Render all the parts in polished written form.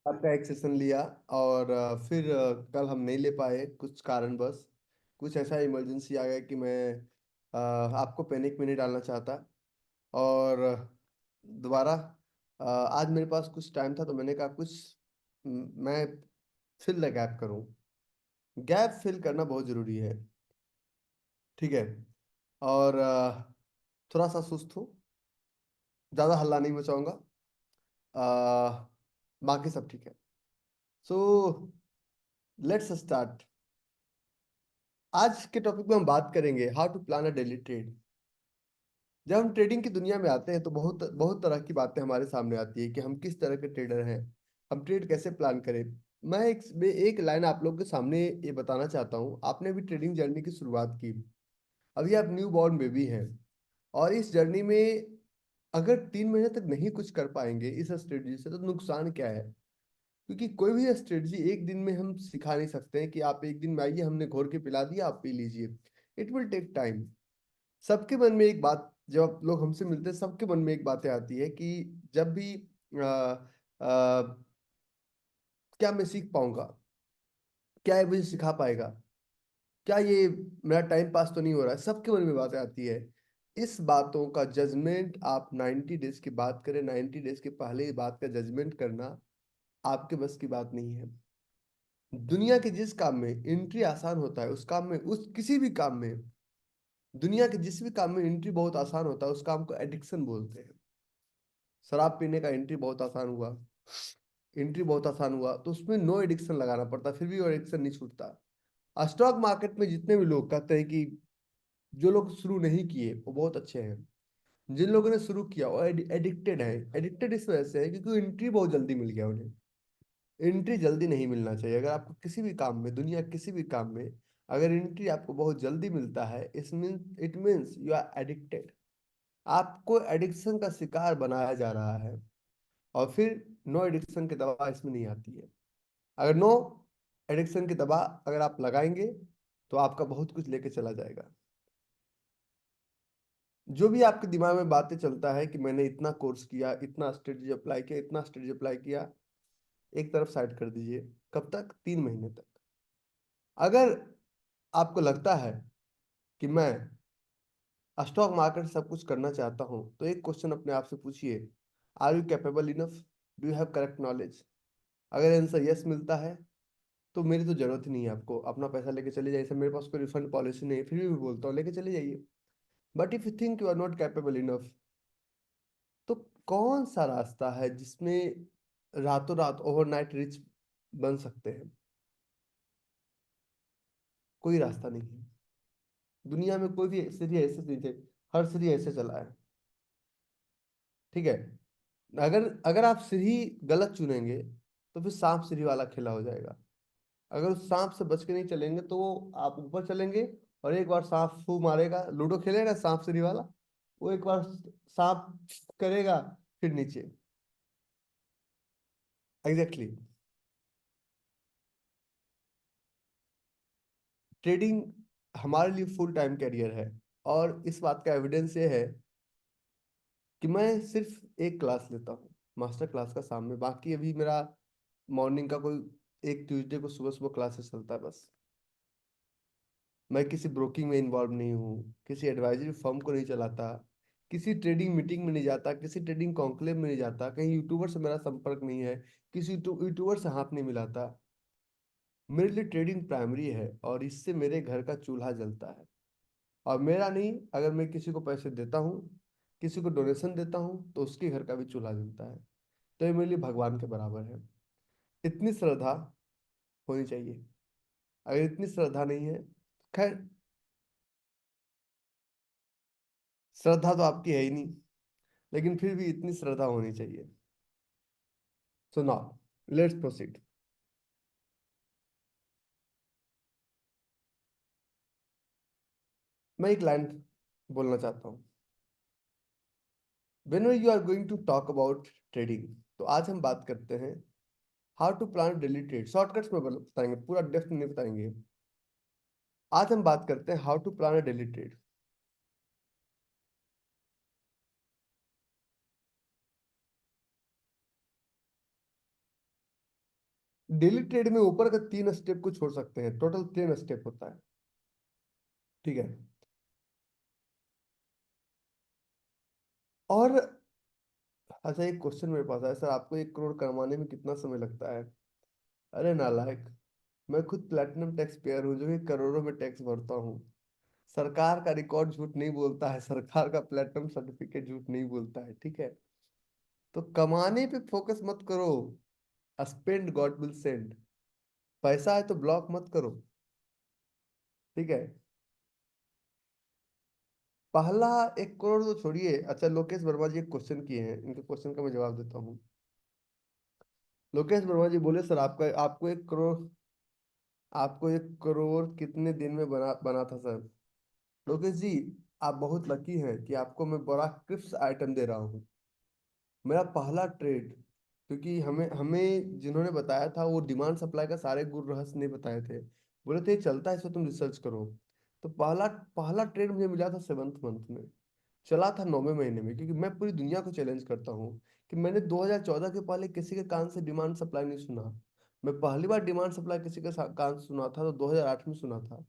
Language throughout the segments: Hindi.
आपका एक सेशन लिया और फिर कल हम नहीं ले पाए कुछ कारणवश। कुछ ऐसा इमरजेंसी आ गया कि मैं आपको पैनिक में नहीं डालना चाहता। और दोबारा आज मेरे पास कुछ टाइम था तो मैंने कहा कुछ मैं फिल द गैप करूं। गैप फिल करना बहुत ज़रूरी है। ठीक है। और थोड़ा सा सुस्त हूँ। ज़्यादा हल्ला नहीं मचाऊंगा। अ, बाकी सब ठीक है। So let's start. आज के टॉपिक में हम बात करेंगे how to plan a daily trade. जब हम ट्रेडिंग की दुनिया में आते हैं तो बहुत बहुत तरह की बातें हमारे सामने आती है कि हम किस तरह के ट्रेडर हैं। हम ट्रेड कैसे प्लान करें। मैं एक लाइन आप लोगों के सामने ये बताना चाहता हूँ। आपने भी ट्रेडिंग जर्नी की शुरुआत की। अभी आप न्यू बॉर्न बेबी हैं। और इस जर्नी में अगर 3 महीने तक नहीं कुछ कर पाएंगे इस स्ट्रेटजी से तो नुकसान क्या है। क्योंकि कोई भी स्ट्रेटजी एक दिन में हम सिखा नहीं सकते हैं कि आप एक दिन में आइए हमने घोर के पिला दिया आप पी लीजिए। It will take time. सबके मन में एक बात जब आप लोग हमसे मिलते हैं सबके मन में एक बातें आती है कि जब भी क्या मैं सीख पाऊंगा। क्या ये मुझे सिखा पाएगा। क्या ये मेरा टाइम पास तो नहीं हो रहा है। सबके मन में बातें आती है। इस बातों का जजमेंट आप 90 डेज की बात करें 90 डेज के पहले ही बात का जजमेंट करना आपके बस की बात नहीं है। दुनिया के जिस काम में एंट्री आसान होता है उस काम में उस किसी भी काम में दुनिया के जिस भी काम में एंट्री बहुत आसान होता है उस काम को एडिक्शन बोलते हैं। शराब पीने का एंट्री बहुत आसान हुआ। एंट्री बहुत आसान हुआ तो उसमें नो एडिक्शन लगाना पड़ता फिर भी वो एडिक्शन नहीं छूटता। स्टॉक मार्केट में जितने भी लोग कहते हैं कि जो लोग शुरू नहीं किए वो बहुत अच्छे हैं। जिन लोगों ने शुरू किया वो एडिक्टेड है। एडिक्टेड इस वजह से है क्योंकि एंट्री बहुत जल्दी मिल गया उन्हें। एंट्री जल्दी नहीं मिलना चाहिए। अगर आपको किसी भी काम में दुनिया के किसी भी काम में अगर एंट्री आपको बहुत जल्दी मिलता है it means you are addicted. आपको एडिक्शन का शिकार बनाया जा रहा है। और फिर नो एडिक्शन की दवा इसमें नहीं आती है। अगर नो एडिक्शन की दवा अगर आप लगाएंगे तो आपका बहुत कुछ लेके चला जाएगा। जो भी आपके दिमाग में बातें चलता है कि मैंने इतना कोर्स किया इतना स्ट्रेटजी अप्लाई किया इतना स्ट्रेटजी अप्लाई किया एक तरफ साइड कर दीजिए। कब तक 3 महीने तक। अगर आपको लगता है कि मैं स्टॉक मार्केट से सब कुछ करना चाहता हूँ तो एक क्वेश्चन अपने आप से पूछिए। Are you capable enough. Do you have correct knowledge. अगर आंसर यस मिलता है तो मेरी तो जरूरत ही नहीं है आपको अपना पैसा लेके चले जाइए। सर मेरे पास कोई रिफंड पॉलिसी नहीं है फिर भी बोलता हूँ लेके चले जाइए। But if you think you are not capable enough तो कौन सा रास्ता है जिसमें रातों रात ओवरनाइट रिच बन सकते हैं। कोई रास्ता नहीं है। दुनिया में कोई भी सीढ़ी ऐसे नहीं थे। हर सीढ़ी ऐसे चला है। ठीक है। अगर अगर आप सीढ़ी गलत चुनेंगे तो फिर सांप सीढ़ी वाला खेला हो जाएगा। अगर उस सांप से बच के नहीं चलेंगे तो आप ऊपर चलेंगे और एक बार सांप फू मारेगा। लूडो खेले ना सांप सीढ़ी वाला। वो एक बार सांप करेगा फिर नीचे। Exactly exactly। ट्रेडिंग हमारे लिए फुल टाइम कैरियर है। और इस बात का एविडेंस ये है कि मैं सिर्फ एक क्लास लेता हूँ मास्टर क्लास का शाम में। बाकी अभी मेरा मॉर्निंग का कोई एक ट्यूसडे को सुबह सुबह क्लासेस चलता है बस। मैं किसी ब्रोकिंग में इन्वॉल्व नहीं हूँ किसी एडवाइजरी फर्म को नहीं चलाता। किसी ट्रेडिंग मीटिंग में नहीं जाता किसी ट्रेडिंग कॉन्क्लेव में नहीं जाता कहीं यूट्यूबर से मेरा संपर्क नहीं है किसी यूट्यूबर से हाथ नहीं मिलाता। मेरे लिए ट्रेडिंग प्राइमरी है और इससे मेरे घर का चूल्हा जलता है। और मेरा नहीं अगर मैं किसी को पैसे देता हूँ किसी को डोनेशन देता हूँ तो उसके घर का भी चूल्हा जलता है। तो ये मेरे लिए भगवान के बराबर है। इतनी श्रद्धा होनी चाहिए। अगर इतनी श्रद्धा नहीं है खैर श्रद्धा तो आपकी है ही नहीं लेकिन फिर भी इतनी श्रद्धा होनी चाहिए। So now let's proceed. मैं एक लाइन बोलना चाहता हूँ। When you are going to talk about trading तो आज हम बात करते हैं how to plan daily trade. Shortcuts में बताएंगे पूरा डेप्थ में नहीं बताएंगे। आज हम बात करते हैं how to plan a daily trade. Daily trade में ऊपर का 3 स्टेप को छोड़ सकते हैं, टोटल 10 स्टेप होता है। ठीक है। और अच्छा, एक क्वेश्चन मेरे पास है सर, आपको 1 करोड़ कमाने में कितना समय लगता है? अरे नालायक, मैं खुद प्लेटिनम टैक्स पेयर हूँ जो कि करोड़ों में टैक्स भरता हूँ। सरकार का रिकॉर्ड झूठ नहीं बोलता है, सरकार का प्लेटिनम सर्टिफिकेट झूठ नहीं बोलता है, ठीक है? तो कमाने पे फोकस मत करो, स्पेंड गॉड विल सेंड। पैसा है तो ब्लॉक मत करो, ठीक है? पहला 1 करोड़ तो छोड़िए। अच्छा, लोकेश वर्मा जी एक क्वेश्चन किए हैं, इनके क्वेश्चन का मैं जवाब देता हूँ। लोकेश वर्मा जी बोले सर, आपका आपको 1 करोड़ कितने दिन में बना बना था सर? लोकेश जी, आप बहुत लकी हैं कि आपको मैं बड़ा क्रिप्स आइटम दे रहा हूँ। मेरा पहला ट्रेड, क्योंकि हमें हमें जिन्होंने बताया था वो डिमांड सप्लाई का सारे गुर रहस्य नहीं बताए थे। बोले थे चलता है, इसको तुम रिसर्च करो। तो पहला पहला ट्रेड मुझे मिला था 7th मंथ में, चला था 9वें महीने में। क्योंकि मैं पूरी दुनिया को चैलेंज करता हूँ कि मैंने 2014 के पहले किसी के कान से डिमांड सप्लाई नहीं सुना। मैं पहली बार डिमांड सप्लाई किसी के कान से सुना था तो 2008 में सुना था।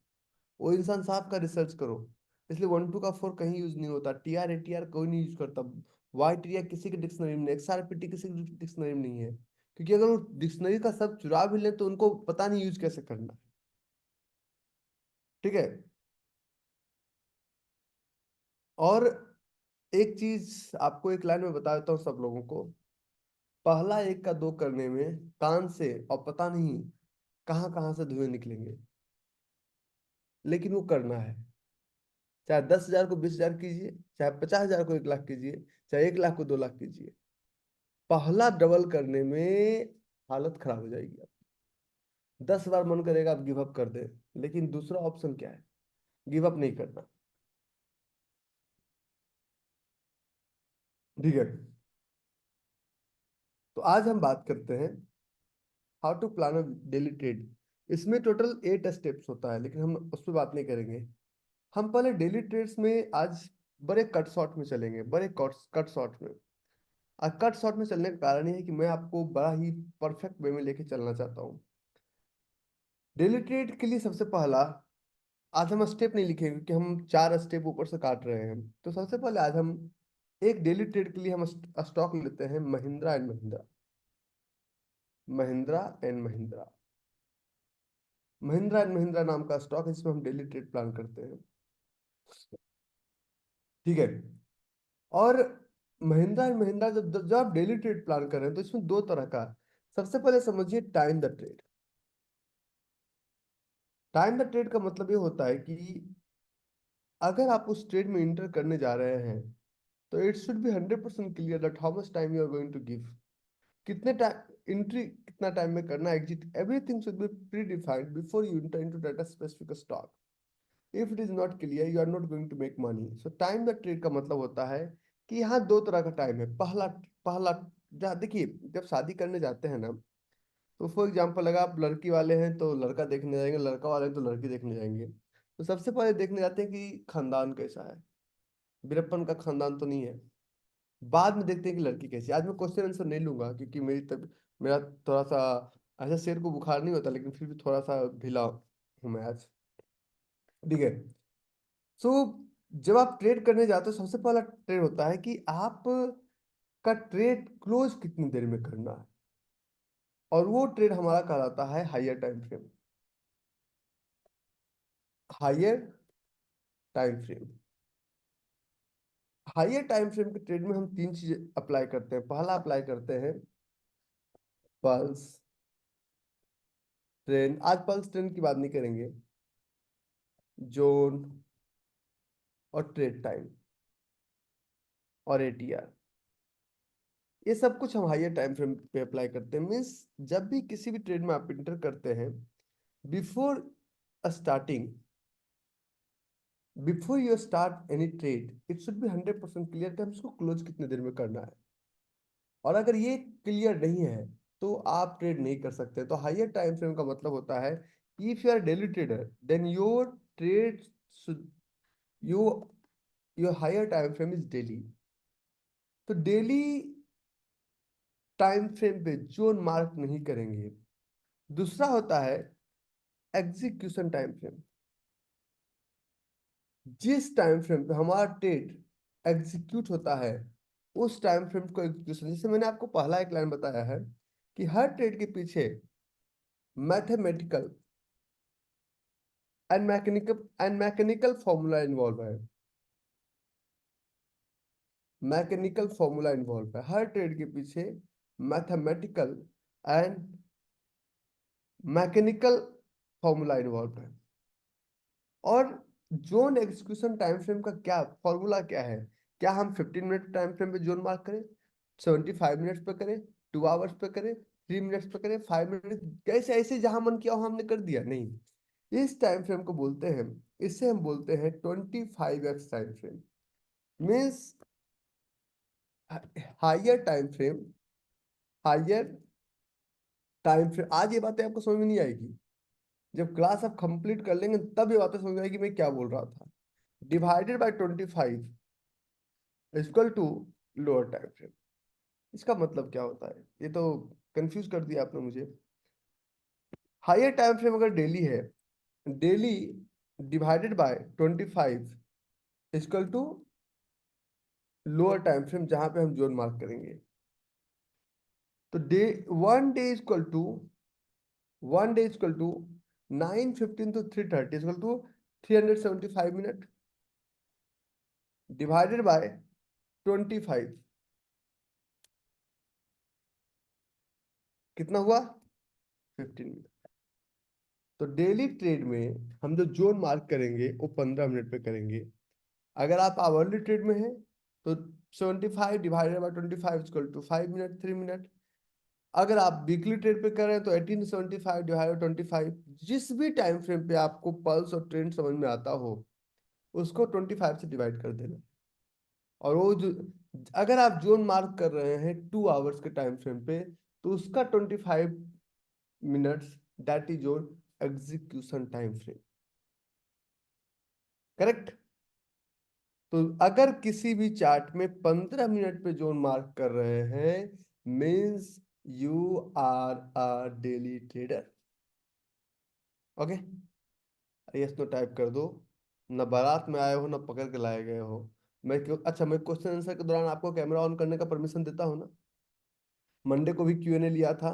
वो इंसान साहब का रिसर्च करो। इसलिए 1 2 का 4 कहीं यूज नहीं होता, T R A T R कोई नहीं यूज करता, वाई टी आर किसी के डिक्शनरी में नहीं, एक्स आर पी टी किसी के डिक्शनरी में नहीं है। क्योंकि अगर वो डिक्शनरी का सब चुरा भी ले तो उनको पता नहीं यूज कैसे करना है। ठीक है। और एक चीज आपको एक लाइन में बता देता हूँ सब लोगों को। पहला 1 का 2 करने में कान से और पता नहीं कहाँ कहाँ से धुएं निकलेंगे, लेकिन वो करना है। चाहे 10,000 को 20,000 कीजिए, चाहे 50,000 को 1 लाख कीजिए, चाहे 1 लाख को 2 लाख कीजिए। पहला डबल करने में हालत खराब हो जाएगी। 10 बार मन करेगा आप गिव अप कर दें, लेकिन दूसरा ऑप्शन क्या है? गिव अप नहीं करना। ठीक है। तो आज हम बात करते हैं how to plan a daily trade. इसमें टोटल 8 स्टेप्स होता है, लेकिन हम उस पर बात नहीं करेंगे। हम पहले डेली ट्रेड्स में आज बड़े कट शॉट में चलेंगे, बड़े कट कट शॉट में। और कट शॉट में चलने का कारण ये है कि मैं आपको बड़ा ही परफेक्ट वे में लेके चलना चाहता हूँ। डेली ट्रेड के लिए सबसे पहला, आज हम स्टेप नहीं लिखेंगे क्योंकि हम 4 स्टेप ऊपर से काट रहे हैं। तो सबसे पहले आज हम एक डेली ट्रेड के लिए हम स्टॉक लेते हैं Mahindra and Mahindra. Mahindra and Mahindra, Mahindra and Mahindra नाम का स्टॉक है जिसमें हम डेली ट्रेड प्लान करते हैं। ठीक है। और महिंद्रा एंड महिंद्रा जब आप डेली ट्रेड प्लान कर रहे हैं तो इसमें 2 तरह का। सबसे पहले समझिए time the trade. Time the trade का मतलब ये होता है कि अगर आप उस ट्रेड में इंटर करने जा रहे हैं तो it should be 100% clear that how much time you are going to give. कितने टाइम एंट्री, कितना टाइम में करना, exit, everything should be predefined before you enter into that specific stock. If it is not clear you are not going to make money. So time the trade का मतलब होता है कि यहाँ 2 तरह का टाइम है। पहला पहला जहाँ देखिए, जब शादी करने जाते हैं ना, तो फॉर एग्जाम्पल अगर आप लड़की वाले हैं तो लड़का देखने जाएंगे, लड़का वाले हैं तो लड़की देखने जाएंगे। तो सबसे पहले देखने जाते हैं कि खानदान कैसा है, वीरप्पन का खानदान तो नहीं है। बाद में देखते हैं कि लड़की कैसी है। आज मैं क्वेश्चन आंसर नहीं लूंगा क्योंकि मेरा थोड़ा सा, ऐसा शेर को बुखार नहीं होता लेकिन फिर भी थोड़ा सा ढीला हूं मैं आज। ठीक है। सो जब आप ट्रेड करने जाते हो सबसे पहला ट्रेड होता है कि आप का ट्रेड क्लोज कितनी देर में करना है। और वो ट्रेड हमारा कहलाता है higher time frame. Higher time frame. Higher time frame के ट्रेड में हम 3 चीजें अप्लाई करते हैं। पहला अप्लाई करते हैं पल्स ट्रेंड। आज पल्स ट्रेंड की बात नहीं करेंगे, जोन और ट्रेड टाइम और एटीआर, ये सब कुछ हम हायर टाइम फ्रेम पे अप्लाई करते हैं। मीन्स जब भी किसी भी ट्रेड में आप इंटर करते हैं, before starting, before you start any trade it should be 100% clear कि हम इसको क्लोज कितने देर में करना है। और अगर ये क्लियर नहीं है तो आप ट्रेड नहीं कर सकते। तो हायर टाइम फ्रेम का मतलब होता है if you are daily trader then your trade, you your higher time frame is daily. तो डेली टाइम फ्रेम पे जोन मार्क नहीं करेंगे, दूसरा होता है एग्जीक्यूशन टाइम फ्रेम। जिस टाइम फ्रेम पे हमारा ट्रेड एग्जीक्यूट होता है उस टाइम फ्रेम को एग्जीक्यूशन, जैसे मैंने आपको पहला एक लाइन बताया है कि हर ट्रेड के पीछे mathematical and mechanical formula involve है। मैकेनिकल फॉर्मूला इन्वॉल्व है हर ट्रेड के पीछे। Mathematical and mechanical formula involve है। और जोन एग्जीक्यूशन टाइम फ्रेम का क्या फॉर्मूला क्या है? क्या हम 15 मिनट टाइम फ्रेम पे जोन मार्क करें, 75 मिनट्स पे करें, 2 आवर्स पे करें, 3 मिनट्स पे करें, 5 मिनट, कैसे ऐसे जहां मन किया हो हमने कर दिया? नहीं, इस टाइम फ्रेम को बोलते हैं, इससे हम बोलते हैं 25x time frame. Means higher time frame, higher time frame. आज ये बातें आपको समझ में नहीं आएगी, जब क्लास आप कंप्लीट कर लेंगे तब ये बातें समझ में आएगी मैं क्या बोल रहा था। Divided by 25 equal to lower time frame. इसका मतलब क्या होता है? ये तो कंफ्यूज कर दिया आपने मुझे। हायर टाइम फ्रेम अगर डेली है, daily divided by 25 equal to lower time frame जहां पे हम जोन मार्क करेंगे। तो day, one day equal to, one day equal to 9:15 to 3:30 equal to 375 minute divided by 25, कितना हुआ? 15 मिनट। तो डेली ट्रेड में हम जो जोन मार्क करेंगे वो 15 मिनट पे करेंगे। अगर आप आवरली ट्रेड में हैं तो 75 divided by 25 equal to 5 minute, 3 minute. अगर आप वीकली ट्रेड पे कर रहे हैं तो 1875 डिवाइडेड 25। जिस भी टाइम फ्रेम पे आपको पल्स और ट्रेंड समझ में आता हो उसको 25 से डिवाइड कर देना। और वो जो, अगर आप जोन मार्क कर रहे हैं 2 आवर्स के टाइम फ्रेम पे तो उसका 25 minutes, that is your execution time frame. Correct? तो अगर किसी भी चार्ट में 15 मिनट पे जोन मार्क कर रहे हैं means you are a daily trader. Okay, yes no type कर दो। न बारात में आए हो न पकड़ के लाए गए हो। मैं क्यों, अच्छा, मैं क्वेश्चन आंसर के दौरान आपको कैमरा ऑन करने का परमिशन देता हूँ ना? मंडे को भी Q&A लिया था,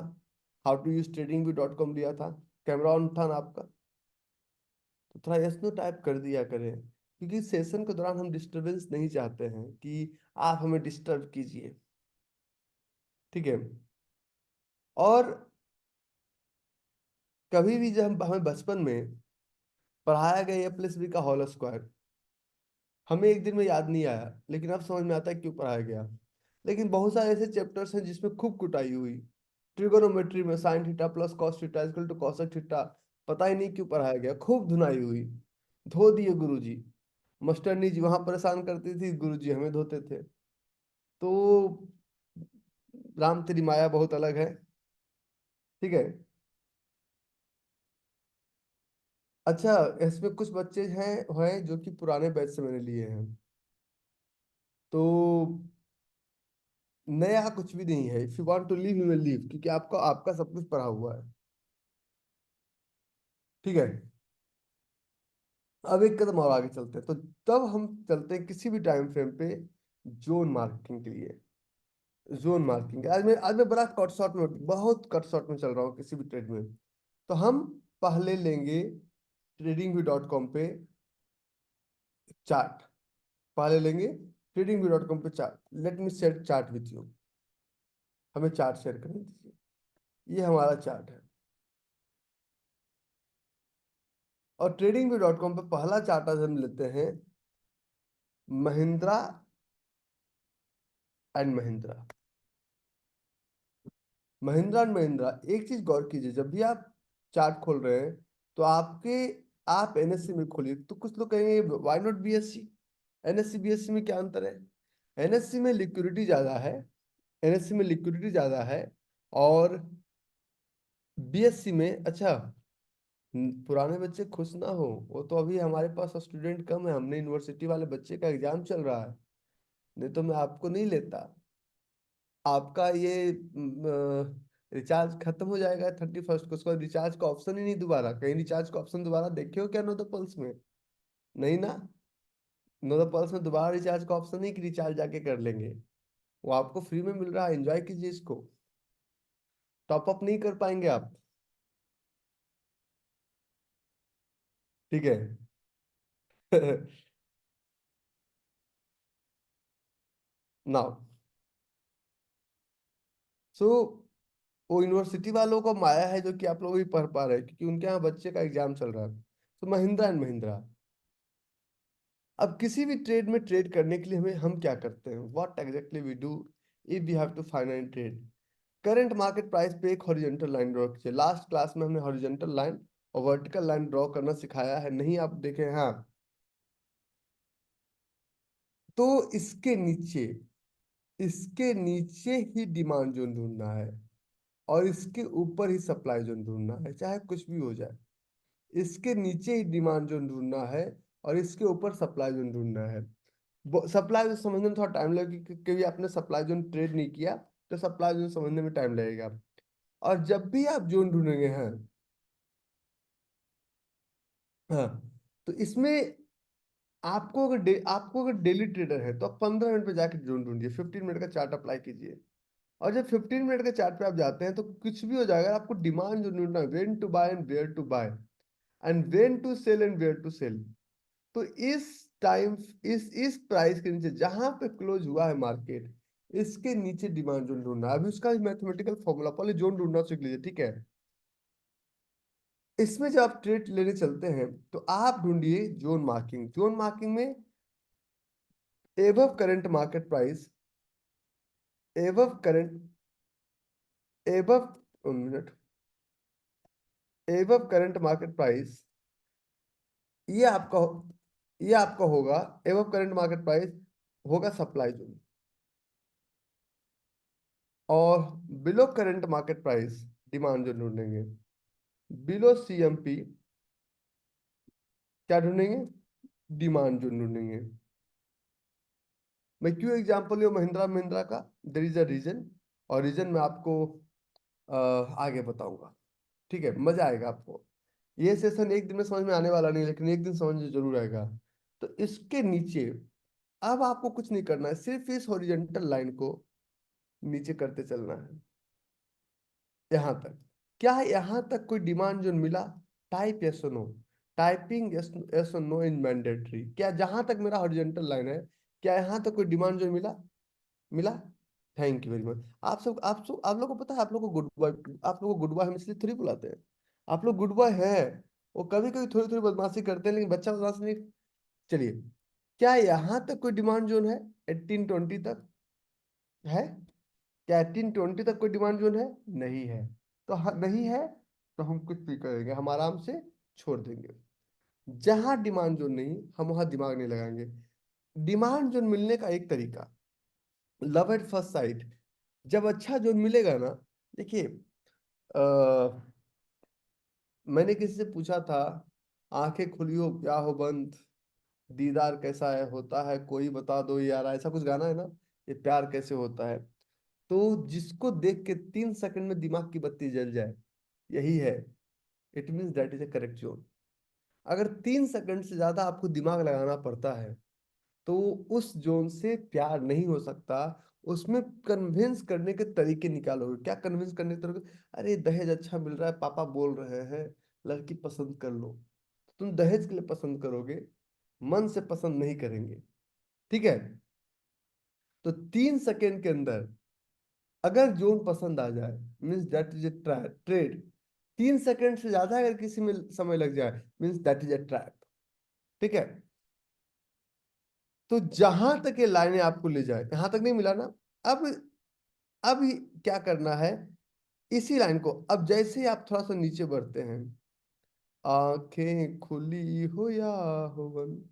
हाउ टू यूज tradingview.com लिया था, कैमरा ऑन था ना आपका? तो थोड़ा यस नो टाइप कर दिया करें, क्योंकि सेशन के दौरान हम डिस्टरबेंस नहीं चाहते हैं कि आप हमें डिस्टर्ब कीजिए। ठीक है? और कभी भी जब हम हमें बचपन में पढ़ाया गया ए प्लस बी का होल स्क्वायर, हमें एक दिन में याद नहीं आया, लेकिन अब समझ में आता है क्यों पढ़ाया गया। लेकिन बहुत सारे ऐसे चैप्टर्स हैं जिसमें खूब कुटाई हुई। ट्रिगोनोमेट्री में sine theta plus cos theta equal to cosec theta, पता ही नहीं क्यों पढ़ाया गया, खूब धुनाई हुई। धो दिए गुरुजी। मास्टरनी जी वहां परेशान करती थी, गुरुजी हमें धोते थे। तो राम तेरी माया बहुत अलग है। ठीक है? अच्छा, इसमें कुछ बच्चे हैं जो कि पुराने बैच से मैंने लिए हैं। तो नया कुछ भी नहीं है। If you want to leave you will leave, क्योंकि आपको आपका सब कुछ पढ़ा हुआ है। ठीक है? अब एक कदम और आगे चलते हैं, तो तब हम चलते हैं किसी भी टाइम फ्रेम पे जोन मार्किंग के लिए। जोन मार्किंग आज मैं बड़ा कट शॉट में, बहुत कट शॉट में चल रहा हूँ किसी भी ट्रेड में। तो हम पहले लेंगे tradingview.com पे चार्ट। पहले लेंगे tradingview.com पे chart. Let me share chart with you. हमें चार्ट शेयर करने दीजिए। ये हमारा चार्ट है। और tradingview.com पे पहला चार्ट आज हम लेते हैं महिंद्रा एंड महिंद्रा। महिंद्रा एंड महिंद्रा, एक चीज गौर कीजिए, जब भी आप चार्ट खोल रहे हैं तो आप NSE में खोलिए। तो कुछ लोग कहेंगे why not BSE? NSE BSE में क्या अंतर है? NSE में लिक्विडिटी ज्यादा है, NSE में लिक्विडिटी ज्यादा है। और BSE में, अच्छा, पुराने बच्चे खुश ना हो, वो तो अभी हमारे पास स्टूडेंट कम है, हमने यूनिवर्सिटी वाले बच्चे का एग्जाम चल रहा है, नहीं तो मैं आपको नहीं लेता। आपका ये रिचार्ज खत्म हो जाएगा 31st को, उसके बाद रिचार्ज का ऑप्शन ही नहीं दोबारा। कहीं रिचार्ज का ऑप्शन दोबारा देखे हो क्या नो द पल्स में? नहीं ना। नो द पल्स में दोबारा रिचार्ज का ऑप्शन नहीं कि रिचार्ज जाके कर लेंगे। वो आपको फ्री में मिल रहा है, एंजॉय कीजिए इसको। टॉप अप नहीं कर पाएंगे आप। ठीक है। नाउ सो वो यूनिवर्सिटी वालों को माया है जो कि आप लोग भी पढ़ पा रहे हैं, क्योंकि उनके यहाँ बच्चे का एग्जाम चल रहा है। तो महिंद्रा एंड महिंद्रा, अब किसी भी ट्रेड में ट्रेड करने के लिए हमें हम क्या करते हैं, what exactly we do if we have to find an trade. Current market price पे एक हॉरिजॉन्टल लाइन ड्रॉ कीजिए। लास्ट क्लास में हमने हॉरिजॉन्टल लाइन और वर्टिकल लाइन ड्रॉ करना सिखाया है, नहीं आप देखें? हाँ। तो इसके नीचे ही डिमांड जोन ढूंढना है, और इसके ऊपर ही सप्लाई जोन ढूंढना है, चाहे कुछ भी हो जाए। इसके नीचे ही डिमांड जोन ढूंढना है, और इसके ऊपर सप्लाई जोन ढूंढना है। सप्लाई जोन समझने में थोड़ा टाइम लगेगा, क्योंकि आपने सप्लाई जोन ट्रेड नहीं किया, तो सप्लाई जोन समझने में टाइम लगेगा। और जब भी आप जोन ढूंढेंगे, हाँ हाँ, तो इसमें आपको अगर डेली ट्रेडर है तो आप 15 मिनट पे जाके जोन ढूंढिए, 15 मिनट का चार्ट अप्लाई कीजिए। और जब 15 मिनट के चार्ट पे आप जाते हैं तो कुछ भी हो जाएगा, आपको डिमांड जो ढूंढना है, when to buy and where to buy, and when to sell and where to sell. तो इस टाइम, इस प्राइस के नीचे जहां पे क्लोज हुआ है मार्केट, इसके नीचे डिमांड जोन ढूंढना है। अभी उसका मैथमेटिकल फॉर्मूला, पहले जोन ढूंढना सीख लीजिए, ठीक है? इसमें जब आप ट्रेड लेने चलते हैं तो आप ढूंढिए जोन मार्किंग। जोन मार्किंग में above current market price, above current, above, 1 minute, above current market price, ये आपका ये आपका होगा, एबव करंट मार्केट प्राइस होगा सप्लाई जोन। और below current market price demand zone ढूंढेंगे। बिलो सीएमपी क्या ढूंढेंगे? डिमांड जोन ढूंढेंगे। मैं क्यों एग्जांपल लिया महिंद्रा महिंद्रा का? देयर इज अ रीजन, और रीजन मैं आपको आगे बताऊंगा। ठीक है, मजा आएगा आपको। ये सेशन एक दिन में समझ में आने वाला नहीं, लेकिन एक दिन समझ में जरूर आएगा। तो इसके नीचे अब आपको कुछ नहीं करना है, सिर्फ इस हॉरिजॉन्टल लाइन को नीचे करते चलना है यहाँ तक। क्या यहाँ तक कोई डिमांड जोन मिला? टाइप यस और नो। टाइपिंग यस यस और नो इज मैंडेटरी। क्या जहां तक मेरा हॉरिजॉन्टल लाइन है, क्या यहाँ तक कोई डिमांड जोन मिला? मिला। Thank you very much. आप लोग को पता है, आप लोग को गुड बॉय, आप लोग को गुड बॉय हम इसलिए थोड़ी बुलाते हैं। आप लोग गुड बॉय हैं। वो कभी कभी थोड़ी थोड़ी बदमाशी करते हैं, लेकिन बच्चा बदमाशी नहीं। चलिए, क्या यहाँ तक कोई डिमांड जोन है? 1820 तक है? क्या 1820 तक कोई डिमांड जोन है? नहीं है। तो नहीं है, तो हम कुछ भी करेंगे, हम आराम से छोड़ देंगे। जहां डिमांड जोन नहीं, हम वहां दिमाग नहीं लगाएंगे। डिमांड जोन मिलने का एक तरीका, लव एट फर्स्ट साइट। जब अच्छा जोन मिलेगा ना, देखिए, मैंने किसी से पूछा था, आंखें खुली हो क्या हो बंद, दीदार कैसा है होता है, कोई बता दो यार, ऐसा कुछ गाना है ना, ये प्यार कैसे होता है। तो जिसको देख के 3 सेकंड में दिमाग की बत्ती जल जाए, यही है, it means that is A correct zone. अगर 3 सेकंड से ज्यादा आपको दिमाग लगाना पड़ता है, तो उस जोन से प्यार नहीं हो सकता। उसमें कन्विंस करने के तरीके निकालोगे। क्या कन्विंस करने के तरीके? अरे दहेज अच्छा मिल रहा है, पापा बोल रहे हैं, लड़की पसंद कर लो। तुम दहेज के लिए पसंद करोगे, मन से पसंद नहीं करेंगे। ठीक है? तो 3 सेकंड के अंदर अगर जोन पसंद आ जाए, means that is a trade. 3 second से ज्यादा अगर किसी में समय लग जाए, means that is a trap. ठीक है? तो जहां तक ये लाइनें आपको ले जाए, यहां तक नहीं मिला ना। अब अब क्या करना है, इसी लाइन को, अब जैसे ही आप थोड़ा सा नीचे बढ़ते हैं, आंखें खुली हो या हो बंद,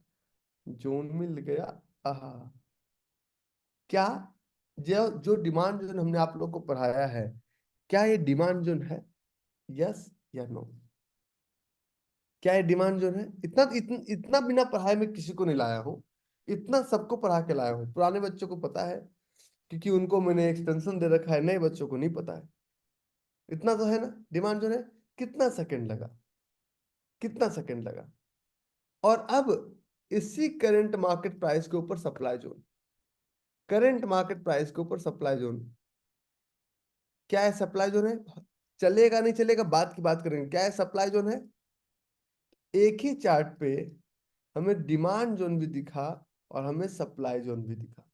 जोन मिल गया। आहा, क्या जो डिमांड जोन हमने आप लोग को पढ़ाया है, क्या ये डिमांड जोन है? यस या नो? क्या ये डिमांड जोन है? इतना बिना पढ़ाए मैं किसी को नहीं लाया हूँ, इतना सबको पढ़ा के लाया हूँ। पुराने बच्चों को पता है, क्योंकि उनको मैंने एक्सटेंशन दे रखा है, नए बच्चों को नहीं पता है। इतना तो है ना डिमांड जोन है। कितना सेकंड लगा, कितना सेकंड लगा। और अब इसी करंट मार्केट प्राइस के ऊपर supply zone, current market price के ऊपर सप्लाई जोन क्या है? सप्लाई जोन है। चलेगा नहीं चलेगा बात की बात करेंगे, क्या है सप्लाई जोन है। एक ही चार्ट पे हमें डिमांड जोन भी दिखा और हमें सप्लाई जोन भी दिखा।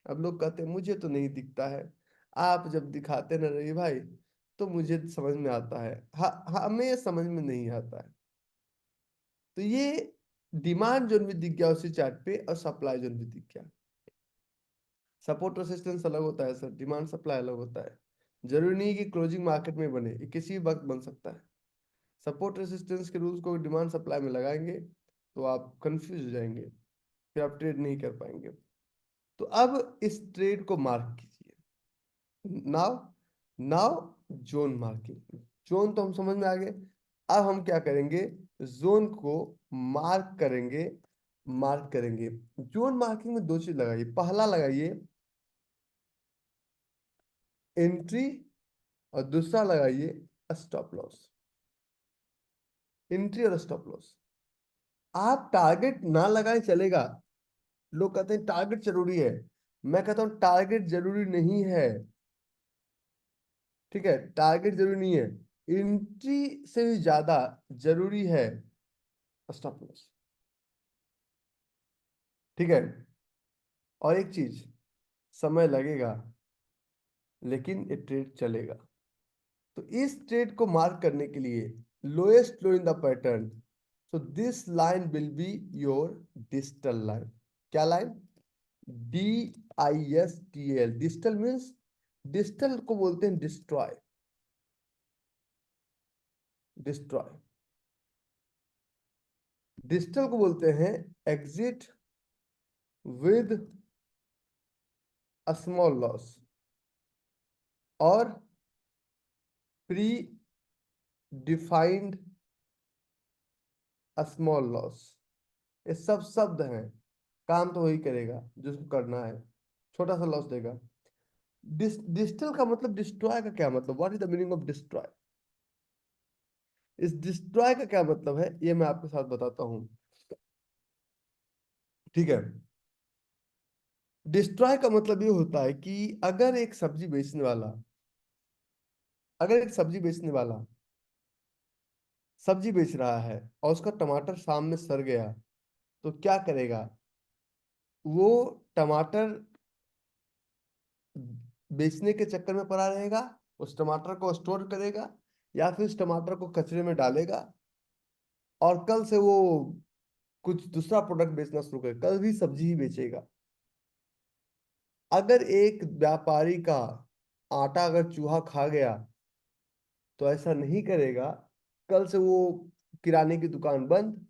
अब लोग कहते हैं मुझे तो नहीं दिखता है। आप जब दिखाते ना रही भाई तो मुझे समझ में आता है, हमें ये समझ में नहीं आता है। तो ये डिमांड जोन भी दिख गया उसी चार्ट पे और सप्लाई जोन भी दिख गया। सपोर्ट रेसिस्टेंस अलग होता है सर, डिमांड सप्लाई अलग होता है। जरूरी नहीं कि क्लोजिंग मार्केट में बने, ये किसी भी वक्त बन सकता है। सपोर्ट रेसिस्टेंस के रूल्स को डिमांड सप्लाई में लगाएंगे तो आप कंफ्यूज हो जाएंगे, फिर आप ट्रेड नहीं कर पाएंगे। तो अब इस ट्रेड को मार्क कीजिए। Now, now zone marking. Zone तो हम समझ में आ गए। अब हम क्या करेंगे, जोन को मार्क करेंगे। मार्क करेंगे जोन मार्किंग में दो चीज लगाइए। पहला लगाइए एंट्री और दूसरा लगाइए स्टॉप लॉस। एंट्री और स्टॉप लॉस। आप टारगेट ना लगाए चलेगा। लोग कहते हैं टारगेट जरूरी है, मैं कहता हूं टारगेट जरूरी नहीं है। ठीक है, टारगेट जरूरी नहीं है, एंट्री से भी ज्यादा जरूरी है स्टॉप लॉस। ठीक है। और एक चीज, समय लगेगा लेकिन ये ट्रेड चलेगा। तो इस ट्रेड को मार्क करने के लिए lowest low in the pattern, so this line will be your distal line. क्या line? DISTL। Distal means, distal को बोलते हैं डिस्ट्रॉय। डिस्ट्रॉय, डिस्टल को बोलते हैं exit with a small loss और predefined a small loss. ये सब शब्द हैं, काम तो वही करेगा जिसको करना है, छोटा सा लॉस देगा। डिस्टल का मतलब डिस्ट्रॉय का क्या मतलब, what is the meaning of destroy? इस डिस्ट्रॉय का क्या मतलब है ये मैं आपके साथ बताता हूं। ठीक है। डिस्ट्रॉय का मतलब ये होता है कि अगर एक सब्जी बेचने वाला, अगर एक सब्जी बेचने वाला सब्जी बेच रहा है और उसका टमाटर शाम में सड़ गया, तो क्या करेगा? वो टमाटर बेचने के चक्कर में पड़ा रहेगा, उस टमाटर को स्टोर करेगा या फिर उस टमाटर को कचरे में डालेगा और कल से वो कुछ दूसरा प्रोडक्ट बेचना शुरू करेगा, कल भी सब्जी ही बेचेगा। अगर एक व्यापारी का आटा अगर चूहा खा गया तो ऐसा नहीं करेगा, कल से वो किराने की दुकान बंद,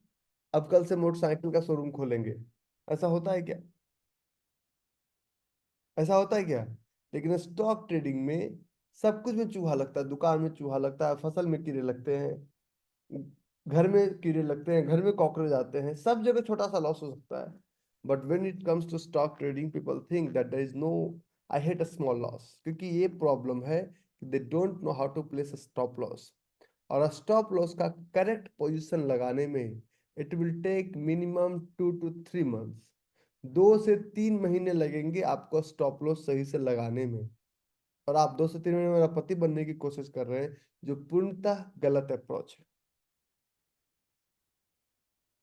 अब कल से मोटरसाइकिल का शोरूम खोलेंगे। ऐसा होता है क्या? ऐसा होता है क्या? लेकिन स्टॉक ट्रेडिंग में सब कुछ में चूहा लगता है, दुकान में चूहा लगता है, फसल में कीड़े लगते हैं, घर में कीड़े लगते हैं, घर में कॉकरोच आते हैं, सब जगह छोटा सा लॉस हो सकता है। But when it comes to stock trading people think that there is no, I hate a small loss, क्योंकि ये प्रॉब्लम है कि they don't know how to place a stop loss. और स्टॉप लॉस का करेक्ट पोजीशन लगाने में it will take minimum 2 to 3 months। 2 से 3 महीने लगेंगे आपको स्टॉप लॉस सही से लगाने में। और आप 2 से 3 महीने में मेरा पति बनने की कोशिश कर रहे हैं, जो पूर्णतः गलत अप्रोच है।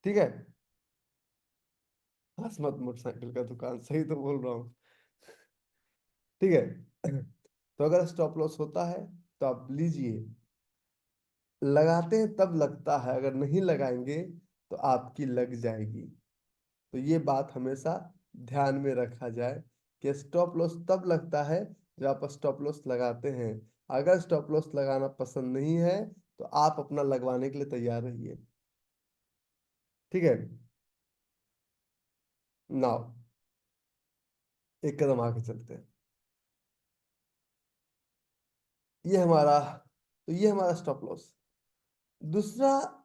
ठीक है। हसमत मोटरसाइकिल का दुकान, सही तो बोल रहा हूँ। ठीक है। तो अगर स्टॉप लॉस होता है तो आप लीजिए, लगाते हैं तब लगता है, अगर नहीं लगाएंगे तो आपकी लग जाएगी। तो ये बात हमेशा ध्यान में रखा जाए कि स्टॉप लॉस तब लगता है जब आप स्टॉप लॉस लगाते हैं। अगर स्टॉप लॉस लगाना पसंद नहीं है तो आप अपना लगवाने के लिए तैयार रहिए। ठीक है। नाउ एक कदम आगे चलते हैं। ये हमारा, तो ये हमारा स्टॉप लॉस। दूसरा,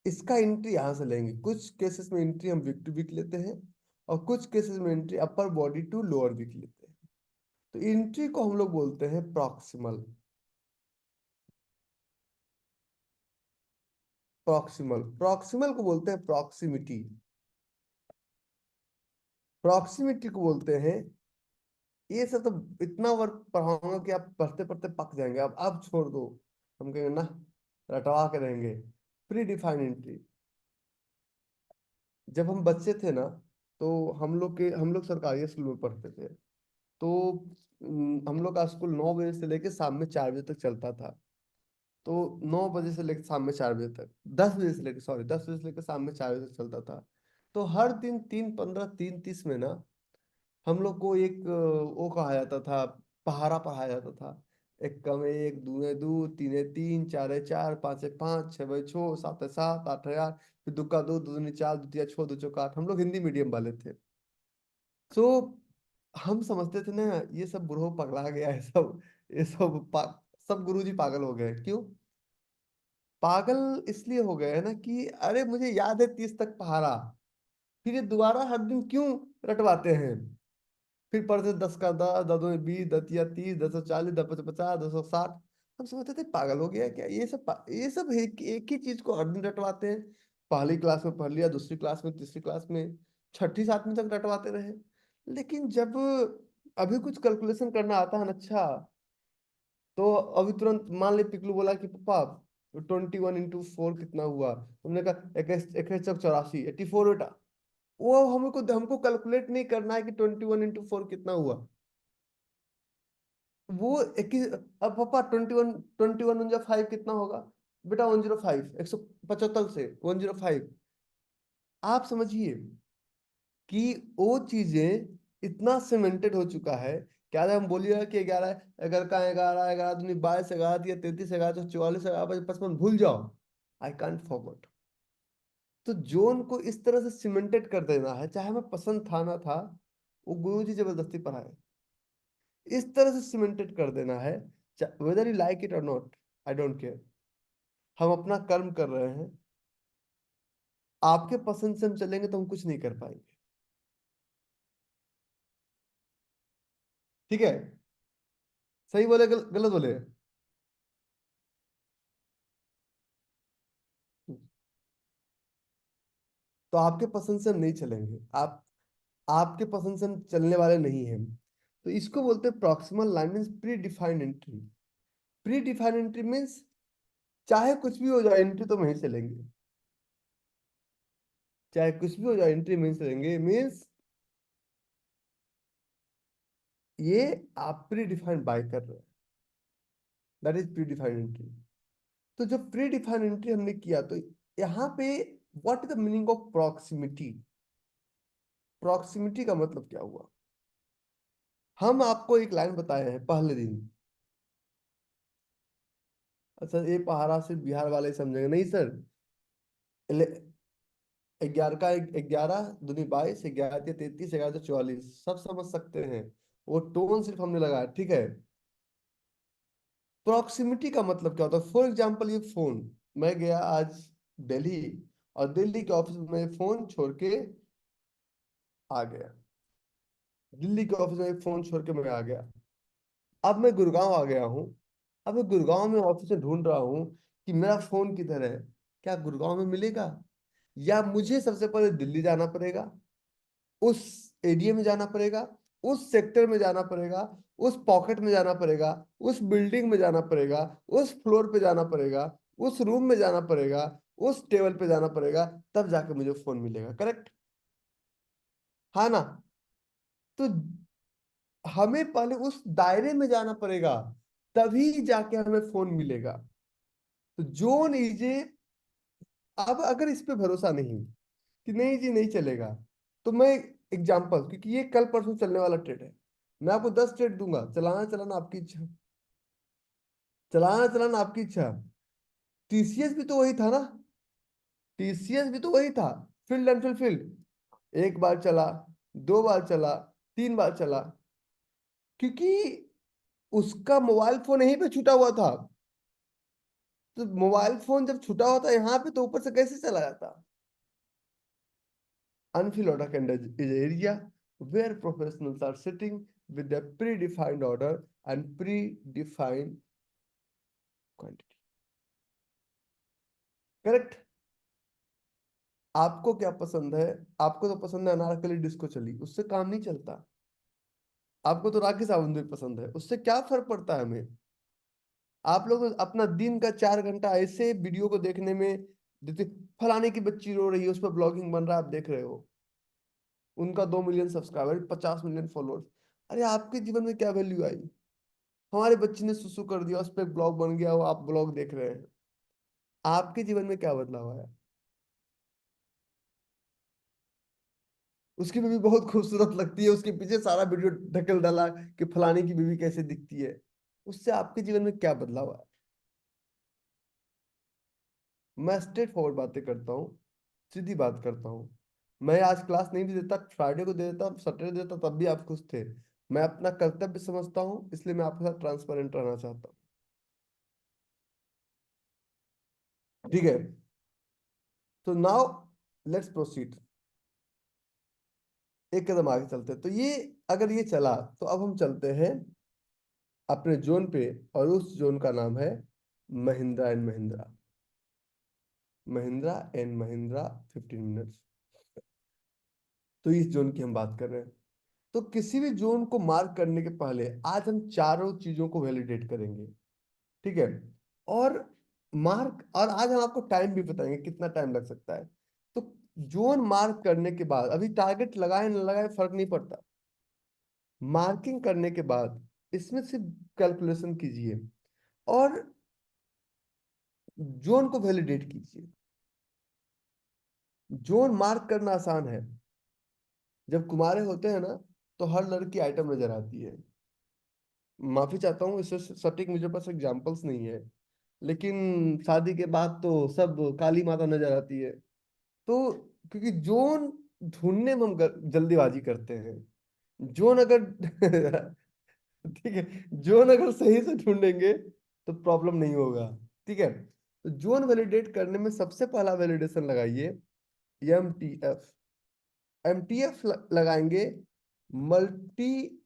इसका एंट्री यहां से लेंगे। कुछ केसेस में एंट्री हम वीक टू वीक लेते हैं और कुछ केसेस में entry upper body to lower wick लेते हैं। तो एंट्री को हम लोग बोलते हैं प्रॉक्सिमल। प्रॉक्सिमल, प्रॉक्सिमल को बोलते हैं प्रॉक्सिमिटी। प्रॉक्सिमिटी को बोलते हैं, ये सब तो इतना वर्क पढ़ाऊंगा कि आप पढ़ते पढ़ते पक जाएंगे। अब छोड़ दो, हम कहेंगे ना, रटवा के रहेंगे। प्री डिफाइंड एंट्री, जब हम बच्चे थे ना, तो हम लोग सरकारी स्कूल में पढ़ते थे। तो हम लोग का स्कूल 9 बजे से लेके शाम में 4 बजे तक चलता था। तो 9 बजे से लेकर शाम में 4 बजे तक, 10 बजे से लेकर, सॉरी, 10 बजे से लेकर शाम में 4 बजे तक चलता था। तो हर दिन 3:15 3:30 में ना, हम लोग को एक वो कहा जाता था, पहाड़ा पढ़ाया जाता था। एक कम एक, दूने दो, तीने तीन, चारे चार, पांचे पांच, छः बजे छः, सात सात, आठ आठ, फिर दुक्का दो, दो दूनी चार, द्वितीय छः, दो चौका आठ। हम लोग हिंदी मीडियम वाले थे। तो हम समझते थे ना, ये सब बुढ़ो पगला गया है सब, ये सब गुरुजी पागल हो गए। क्यों पागल इसलिए हो गए हैं ना, कि अरे मुझे याद है 30 तक पहाड़ा, फिर ये दोबारा हर दिन क्यों रटवाते हैं। फिर पढ़ते 10 का 10, 10 दूनी 20, 10 या 30, 10 40, 10 50, 10 60। हम समझते थे पागल हो गया क्या, ये सब एक ही चीज को हर दिन रटवाते हैं। पहली क्लास में पढ़ लिया, दूसरी क्लास में, तीसरी क्लास में, छठी सातवीं तक रटवाते रहे। लेकिन जब अभी कुछ कैलकुलेशन करना आता है ना, अच्छा, तो अभी तुरंत मान ले पिकलू बोला कि पापा 21 × 4 कितना हुआ, तुमने कहा 21 × 84, 84 बेटा। वो हमको हमको कैलकुलेट नहीं करना है कि 21 × 4 कितना हुआ। वो 21, अब पापा 21, 21 × 5 कितना होगा बेटा, 105, 175 से 105। आप समझिए कि वो चीजें इतना सीमेंटेड हो चुका है। क्या हम बोलिए कि 11, 11 का 11, 11 दूनी 22, 11 दिया 33, 11 तो 44, 11 55, भूल जाओ। I can't forgot. तो जोन को इस तरह से सीमेंटेड कर देना है, चाहे हमें पसंद था ना था, वो गुरुजी जबरदस्ती पढ़ाए, इस तरह से सीमेंटेड कर देना है, वेदर यू लाइक इट और नॉट, आई डोंट केयर। हम अपना कर्म कर रहे हैं, आपके पसंद से हम चलेंगे तो हम कुछ नहीं कर पाएंगे। ठीक है, सही बोले गलत बोले? तो आपके पसंद से हम नहीं चलेंगे, आपके पसंद से हम चलने वाले नहीं हैं। तो इसको बोलते हैं proximal line, means pre defined entry. Pre defined entry means चाहे कुछ भी हो जाए एंट्री तो वहीं चलेंगे, चाहे कुछ भी हो जाए एंट्री वहीं चलेंगे, मीन्स ये आप प्री डिफाइंड बाय कर रहे हैं, that is pre defined entry. तो जब प्री डिफाइंड एंट्री हमने किया, तो यहाँ पे what is the meaning of proximity? Proximity का मतलब क्या हुआ? हम आपको एक लाइन बताए हैं पहले दिन। अच्छा, ये पहाड़ा सिर्फ बिहार वाले ही समझेंगे, नहीं सर। 11 का 11 दूनी 22, 11 या 33, 11 44, सब समझ सकते हैं। वो टोन सिर्फ हमने लगाया, ठीक है। प्रॉक्सिमिटी का मतलब क्या होता है? फॉर एग्जाम्पल, ये फोन, मैं गया आज दिल्ली, और दिल्ली के ऑफिस में फोन छोड़ के आ गया, दिल्ली के ऑफिस में फोन छोड़ के मैं आ गया। अब मैं गुड़गांव आ गया हूँ। अब मैं गुड़गांव में ऑफिस में ढूंढ रहा हूँ कि मेरा फोन किधर है। क्या गुड़गांव में मिलेगा, या मुझे सबसे पहले दिल्ली जाना पड़ेगा, उस एरिया में जाना पड़ेगा, उस सेक्टर में जाना पड़ेगा, उस पॉकेट में जाना पड़ेगा, उस बिल्डिंग में जाना पड़ेगा, उस फ्लोर पे जाना पड़ेगा, उस रूम में जाना पड़ेगा, उस टेबल पे जाना पड़ेगा, तब जाके मुझे फोन मिलेगा, करेक्ट? हाँ ना? तो हमें पहले उस दायरे में जाना पड़ेगा, तभी जाके हमें फोन मिलेगा। तो जोन इजे, अब अगर इस पे भरोसा नहीं कि नहीं जी नहीं चलेगा, तो मैं एग्जांपल, क्योंकि ये कल परसों चलने वाला ट्रेड है, मैं आपको 10 ट्रेड दूंगा, चलाना चलाना आपकी इच्छा, चलाना चलाना आपकी इच्छा। टीसीएस भी तो वही था ना, टीसीएस भी तो वही था, फील्ड एंड फील्ड। एक बार चला, 2 बार चला, 3 बार चला, क्योंकि उसका मोबाइल फोन यहीं पे छूटा हुआ था। तो मोबाइल फोन जब छूटा होता है यहाँ पे, तो ऊपर से कैसे चला जाता? Unfilled order candidate is area where professionals are sitting with a predefined order and predefined quantity. Correct? आपको क्या पसंद है? आपको तो पसंद है अनारकली डिस्को चली, उससे काम नहीं चलता। आपको तो राखी सावंत भी पसंद है, उससे क्या फर्क पड़ता है हमें? आप लोग अपना दिन का 4 घंटा ऐसे वीडियो को देखने में देते। फलाने की बच्ची रो रही है, उस पर ब्लॉगिंग बन रहा है, आप देख रहे हो। उनका 2 मिलियन सब्सक्राइबर, 50 मिलियन फॉलोअर्स। अरे आपके जीवन में क्या वैल्यू आई? हमारे बच्चे ने सुसु कर दिया, उस पर ब्लॉग बन गया, वो आप ब्लॉग देख रहे हैं। आपके जीवन में क्या बदलाव आया? उसकी बीवी बहुत खूबसूरत लगती है, उसके पीछे सारा वीडियो ढकेल डाला कि फलाने की बीवी कैसे दिखती है। उससे आपके जीवन में क्या बदलाव आया? मैं स्ट्रेट फॉरवर्ड बातें करता हूँ, सीधी बात करता हूँ। मैं आज क्लास नहीं भी देता, फ्राइडे को दे देता, सैटरडे देता, तब भी आप खुश थे। मैं अपना कर्तव्य समझता हूँ, इसलिए मैं आपके साथ ट्रांसपेरेंट रहना चाहता हूँ। ठीक है। तो नाउ लेट्स प्रोसीड। एक कदम आगे चलते हैं। तो ये अगर ये चला, तो अब हम चलते हैं अपने जोन पे, और उस जोन का नाम है Mahindra and Mahindra. Mahindra and Mahindra 15 minutes. तो इस जोन की हम बात कर रहे हैं। तो किसी भी जोन को मार्क करने के पहले आज हम चारों चीजों को वैलिडेट करेंगे। ठीक है। और मार्क, और आज हम आपको टाइम भी बताएंगे कितना टाइम लग सकता है। तो जोन मार्क करने के बाद, अभी टारगेट लगाए न लगाए फर्क नहीं पड़ता। मार्किंग करने के बाद इसमें सिर्फ कैलकुलेशन कीजिए और जोन को वैलिडेट कीजिए। जोन मार्क करना आसान है। जब कुमारे होते हैं ना, तो हर लड़की आइटम नजर आती है। माफी चाहता हूँ, इससे सटीक मुझे पास एग्जांपल्स नहीं है। लेकिन शादी के बाद तो सब काली माता नजर आती है। तो क्योंकि जोन ढूंढने में हम जल्दीबाजी करते हैं। जोन अगर ठीक है, जोन अगर सही से ढूंढेंगे तो प्रॉब्लम नहीं होगा। ठीक है। तो जोन वैलिडेट करने में सबसे पहला वैलिडेशन लगाइए MTF। MTF लगाएंगे, multiple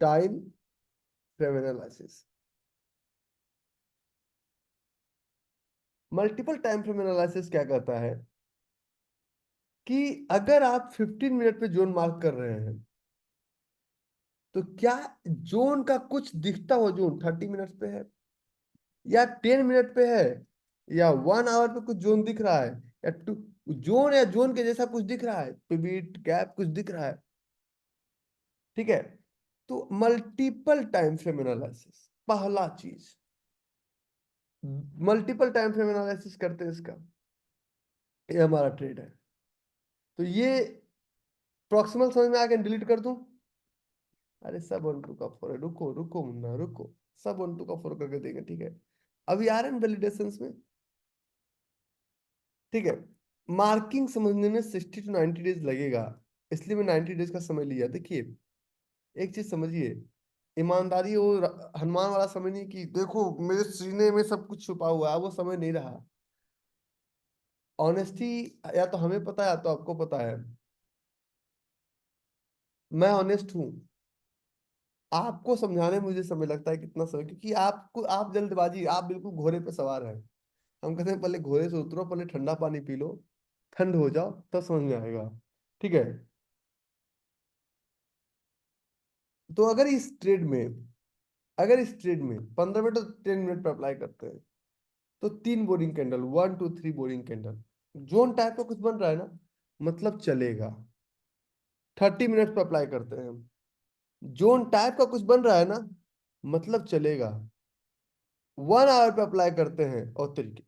time frame analysis. Multiple time frame analysis क्या कहता है कि अगर आप 15 मिनट पे जोन मार्क कर रहे हैं, तो क्या जोन का कुछ दिखता हो जोन 30 मिनट्स पे है, या 10 मिनट पे है, या 1 आवर पे कुछ जोन दिख रहा है, या टू जोन, या जोन के जैसा कुछ दिख रहा है, पिविट गैप कुछ दिख रहा है। ठीक है। तो मल्टीपल टाइम फ्रेम एनालिसिस पहला चीज। मल्टीपल टाइम फ्रेम एनालिसिस करते हैं इसका, ये हमारा ट्रेड है। तो ये प्रॉक्सिमल समझ में आ गया, डिलीट कर दूं? अरे सब 1 2 का 4 है, रुको रुको मुन्ना रुको। सब 1 2 का 4 करके देंगे, ठीक है। अभी आ रहे हैं वैलिडेशंस में। ठीक है। मार्किंग समझने में 60 to 90 डेज लगेगा, इसलिए मैं 90 डेज का समय लिया। देखिए, एक चीज समझिए, ईमानदारी वो हनुमान वाला समय नहीं कि देखो मेरे सीने में सब कुछ छुपा हुआ है, वो समय नहीं रहा। ऑनेस्टी या तो हमें पता है या तो आपको पता है। मैं ऑनेस्ट हूँ। आपको समझाने में मुझे समय लगता है, कितना समय, क्योंकि आपको, आप जल्दबाजी, आप बिल्कुल घोड़े पे सवार हैं। हम कहते हैं पहले घोड़े से उतरो, पहले ठंडा पानी पी लो, ठंड हो जाओ, तब समझ में आएगा। ठीक है। तो अगर इस ट्रेड में 15 मिनट तो 10 मिनट पर अप्लाई करते हैं, तो 3 boring candle, 1 2 3 boring candle, zone type का कुछ बन रहा है ना, मतलब चलेगा। 30 मिनट पर अप्लाई करते हैं हम, जोन टाइप का कुछ बन रहा है ना, मतलब चलेगा। 1 आवर पे अप्लाई करते हैं और तरीके,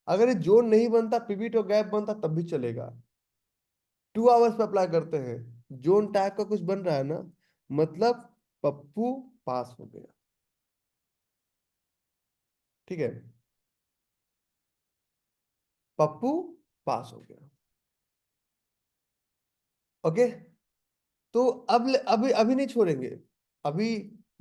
अगर ये जोन नहीं बनता, पिविट और गैप बनता, तब भी चलेगा। 2 आवर्स पे अप्लाई करते हैं, जोन टाइप का कुछ बन रहा है ना, मतलब पप्पू पास हो गया। ठीक है। पप्पू पास हो गया। ओके। तो अब अभी अभी नहीं छोड़ेंगे। अभी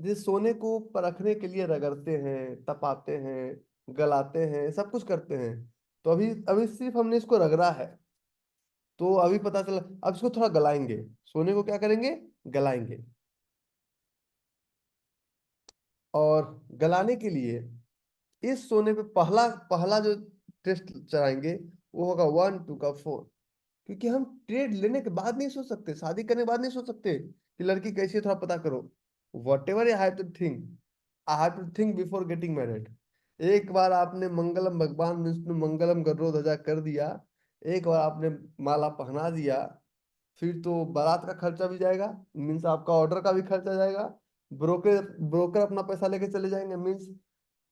जिस सोने को परखने के लिए रगड़ते हैं, तपाते हैं, गलाते हैं, सब कुछ करते हैं, तो अभी अभी सिर्फ हमने इसको रगड़ा है। तो अभी पता चला, अब इसको थोड़ा गलाएंगे। सोने को क्या करेंगे? गलाएंगे। और गलाने के लिए इस सोने पे पहला पहला जो टेस्ट चलाएंगे वो होगा 1 2 का 4। क्योंकि हम ट्रेड लेने के बाद नहीं सोच सकते, शादी करने के बाद नहीं सोच सकते कि लड़की कैसी है थोड़ा पता करो। Whatever I have to think before getting married. एक बार आपने मंगलम भगवान विष्णु मंगलम गरुड़ ध्वजा कर दिया, एक बार आपने माला पहना दिया, फिर तो बारात का खर्चा भी जाएगा, मीन्स आपका ऑर्डर का भी खर्चा जाएगा, ब्रोकर ब्रोकर अपना पैसा लेके चले जाएंगे, मीन्स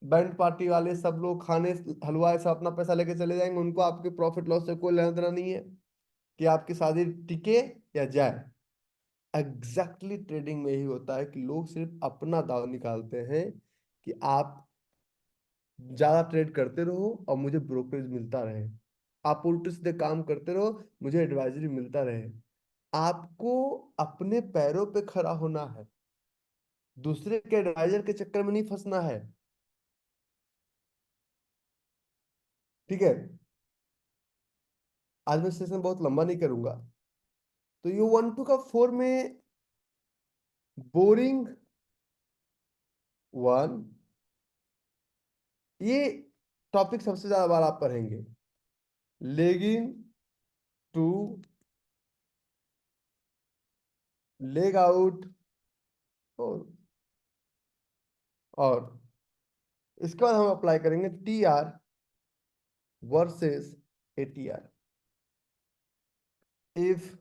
बैंड पार्टी वाले सब लोग खाने हलवाई सब अपना पैसा लेके चले जाएंगे, उनको आपके प्रॉफिट लॉस से कोई लेना देना नहीं है कि आपकी शादी टिके या जाए। एग्जैक्टली ट्रेडिंग में यही होता है कि लोग सिर्फ अपना दाव निकालते हैं कि आप ज्यादा ट्रेड करते रहो और मुझे ब्रोकरेज मिलता रहे, आप उल्टे सीधे काम करते रहो, मुझे एडवाइजरी मिलता रहे। आपको अपने पैरों पे खड़ा होना है, दूसरे के एडवाइजर के चक्कर में नहीं फंसना है। ठीक है, आज मैं सेशन बहुत लंबा नहीं करूंगा। तो ये 1 2 का 4 में बोरिंग 1, ये टॉपिक सबसे ज्यादा बार आप पढ़ेंगे। Leg in 2, leg out 4। और इसके बाद हम अप्लाई करेंगे T R versus ATR। If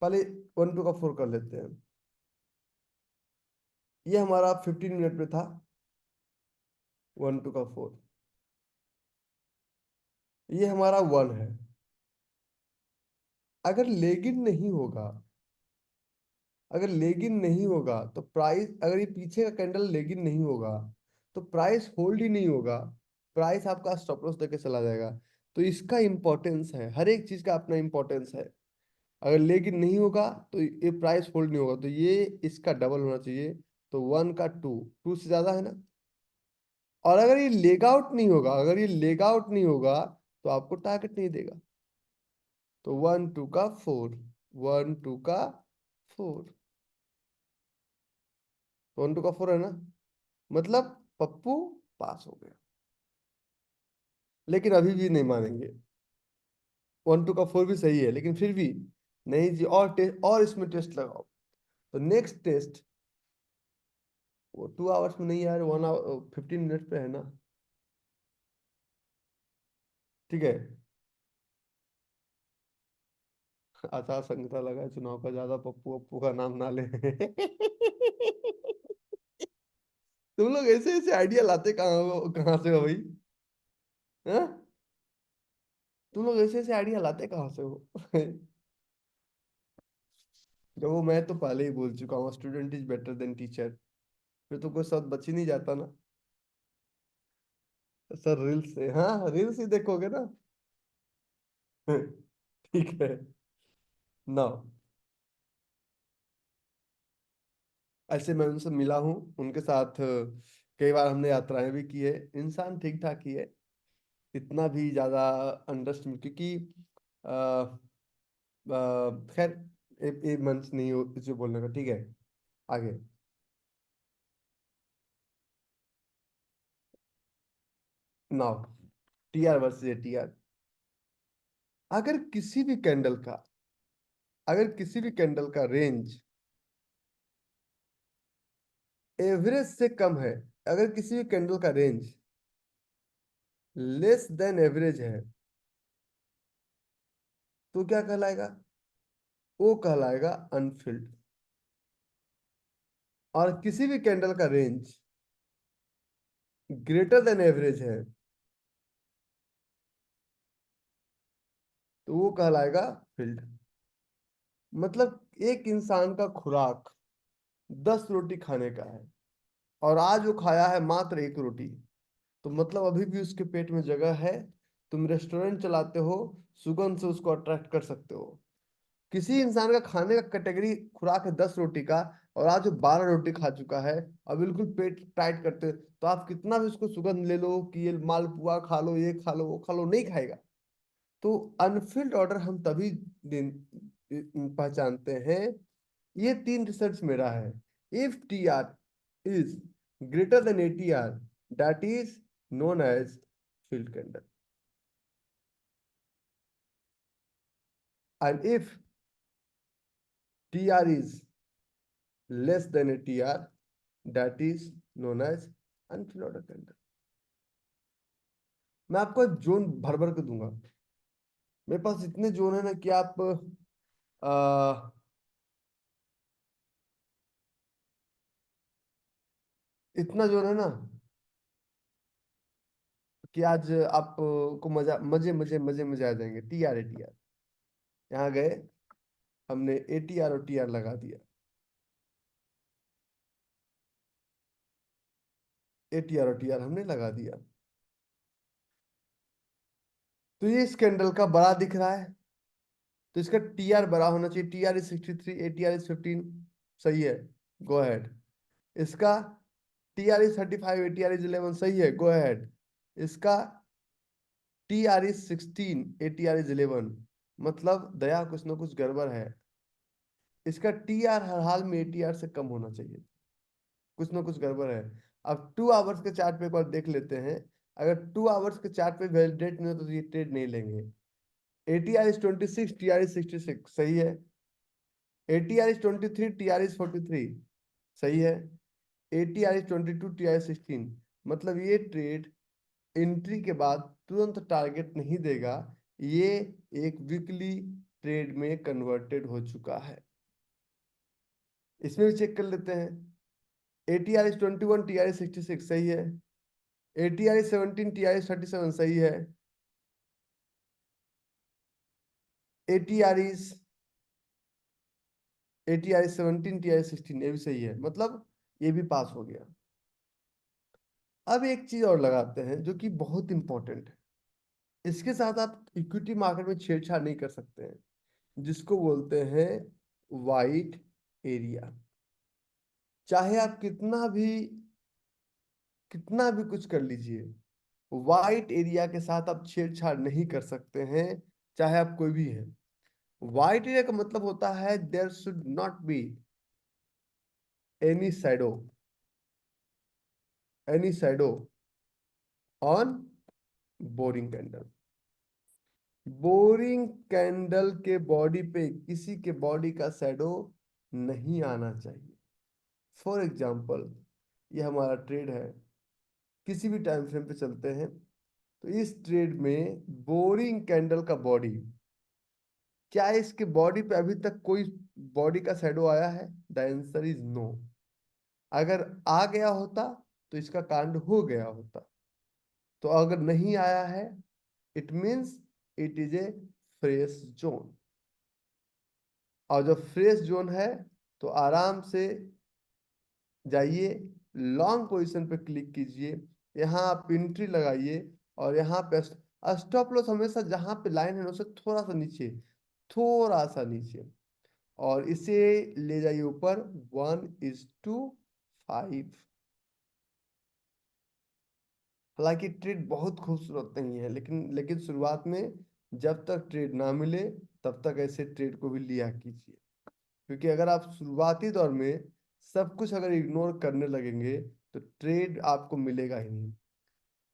पहले 1 2 का 4 कर लेते हैं। ये हमारा 15 मिनट में था 1 2 का 4। ये हमारा 1 है। अगर लेगिन नहीं होगा, अगर लेगिन नहीं होगा तो प्राइस, अगर ये पीछे का कैंडल लेगिन नहीं होगा तो प्राइस होल्ड ही नहीं होगा, प्राइस आपका स्टॉप लॉस देके चला जाएगा। तो इसका इंपॉर्टेंस है, हर एक चीज का अपना इंपॉर्टेंस है। अगर लेगिन नहीं होगा तो ये प्राइस होल्ड नहीं होगा, तो ये इसका डबल होना चाहिए। तो 1 का 2, 2 से ज्यादा है ना। और अगर ये लेग आउट नहीं होगा, अगर ये लेग आउट नहीं होगा तो आपको टारगेट नहीं देगा। तो 1 2 का 4, 1 2 का 4, 1 2 का 4 है ना, मतलब पप्पू पास हो गया। लेकिन अभी भी नहीं मानेंगे, 1 2 का 4 भी सही है लेकिन फिर भी नहीं जी, और टेस्ट, और इसमें टेस्ट लगाओ। तो नेक्स्ट टेस्ट वो 2 आवर्स में नहीं यार, 1 आवर 15 मिनट पे है ना। ठीक है, आचार संहिता लगा है चुनाव का, ज्यादा पप्पू पप्पू का नाम ना ले। तुम लोग ऐसे ऐसे आइडिया लाते कहाँ से हो भाई? हाँ? तुम लोग ऐसे ऐसे आइडिया लाते कहाँ से हो? जब वो मैं तो पहले ही बोल चुका हूँ, student is better than teacher. फिर तो कोई शब्द बच ही नहीं जाता ना। सर रील्स से, हाँ रील्स ही देखोगे ना। ठीक है ना। ऐसे मैं उनसे मिला हूँ, उनके साथ कई बार हमने यात्राएं भी की है। इंसान ठीक ठाक ही है, इतना भी ज्यादा अंडरस्टैंड, क्योंकि खैर एक मंच नहीं हो इसे बोलने का। ठीक है, आगे। Now TR versus ATR। अगर किसी भी कैंडल का, अगर किसी भी कैंडल का रेंज एवरेज से कम है, अगर किसी भी कैंडल का रेंज लेस देन एवरेज है, तो क्या कहलाएगा? वो कहलाएगा अनफिल्ड। और किसी भी कैंडल का रेंज ग्रेटर देन एवरेज है, तो वो कहलाएगा फिल्ड। मतलब एक इंसान का खुराक 10 रोटी खाने का है और आज वो खाया है मात्र 1 रोटी, तो मतलब अभी भी उसके पेट में जगह है। तुम रेस्टोरेंट चलाते हो, सुगंध से उसको अट्रैक्ट कर सकते हो। किसी इंसान का खाने का कैटेगरी खुराक है 10 रोटी का, और आज वो 12 रोटी खा चुका है और बिल्कुल पेट टाइट करते, तो आप कितना भी उसको सुगंध ले लो कि ये मालपुआ खा लो, ये खा लो, वो खा लो, नहीं खाएगा। तो अनफिल्ड ऑर्डर हम तभी पहचानते हैं। ये 3 रिसर्च मेरा है। If TR is greater than ATR, that is known as filled candle. And if TR is less than a TR, that is known as unfilled order candle. मैं आपको जोन भर भर के दूंगा। मेरे पास इतने जोन है ना कि आप इतना जोन है ना कि आज आपको मजा मजे मजे मजे मजे आ जाएंगे। TR ATR यहाँ गए, हमने ATR और TR लगा दिया। ATR और TR हमने लगा दिया, तो ये इस कैंडल का बड़ा दिख रहा है, तो इसका TR बड़ा होना चाहिए। TR इज 63, ATR इज 15, सही है, गो अहेड। इसका TR इज 35, ATR इज 11, सही है, गो अहेड। इसका TR इज 16, ATR इज 11, मतलब दया कुछ ना कुछ गड़बड़ है। इसका TR हर हाल में ATR से कम होना चाहिए, कुछ ना कुछ गड़बड़ है। अब 2 आवर्स के चार्ट पे एक बार देख लेते हैं। अगर 2 आवर्स के चार्ट पे वैलिडेट नहीं हो तो ये ट्रेड नहीं लेंगे। ATR इज 26, TR इज 66, सही है। ATR इज 23, TR इज 43, सही है। ATR इज 22, TR इज 16, मतलब ये ट्रेड एंट्री के बाद तुरंत टारगेट नहीं देगा, ये एक वीकली ट्रेड में कन्वर्टेड हो चुका है। इसमें भी चेक कर लेते हैं। ATR इज 21, TR इज 66, सही है। ATR इज 17, TR इज 37, सही है। ATR is ATR is 17, TR is 16, ये भी सही है, मतलब ये भी पास हो गया। अब एक चीज और लगाते हैं जो कि बहुत इंपॉर्टेंट है। इसके साथ आप इक्विटी मार्केट में छेड़छाड़ नहीं कर सकते हैं, जिसको बोलते हैं वाइट एरिया। चाहे आप कितना भी कुछ कर लीजिए, वाइट एरिया के साथ आप छेड़छाड़ नहीं कर सकते हैं, चाहे आप कोई भी है। वाइट एरिया का मतलब होता है there should not be any shadow, any shadow on boring candle. Boring candle के बॉडी पे किसी के बॉडी का शैडो नहीं आना चाहिए। फॉर एग्जाम्पल, ये हमारा ट्रेड है, किसी भी टाइम फ्रेम पे चलते हैं, तो इस ट्रेड में बोरिंग कैंडल का बॉडी, क्या इसके बॉडी पे अभी तक कोई बॉडी का शैडो आया है? The answer is no. अगर आ गया होता तो इसका कांड हो गया होता, तो अगर नहीं आया है, it means it is a fresh zone. और जब फ्रेश जोन है तो आराम से जाइए, लॉन्ग पोजीशन पे क्लिक कीजिए, यहाँ आप एंट्री लगाइए, और यहाँ पे स्टॉप लॉस हमेशा जहाँ पे लाइन है उससे थोड़ा सा नीचे, थोड़ा सा नीचे, और इसे ले जाइए ऊपर 1:5। हालांकि ट्रेड बहुत खूबसूरत नहीं है, लेकिन शुरुआत में जब तक ट्रेड ना मिले तब तक ऐसे ट्रेड को भी लिया कीजिए, क्योंकि अगर आप शुरुआती दौर में सब कुछ अगर इग्नोर करने लगेंगे तो ट्रेड आपको मिलेगा ही नहीं।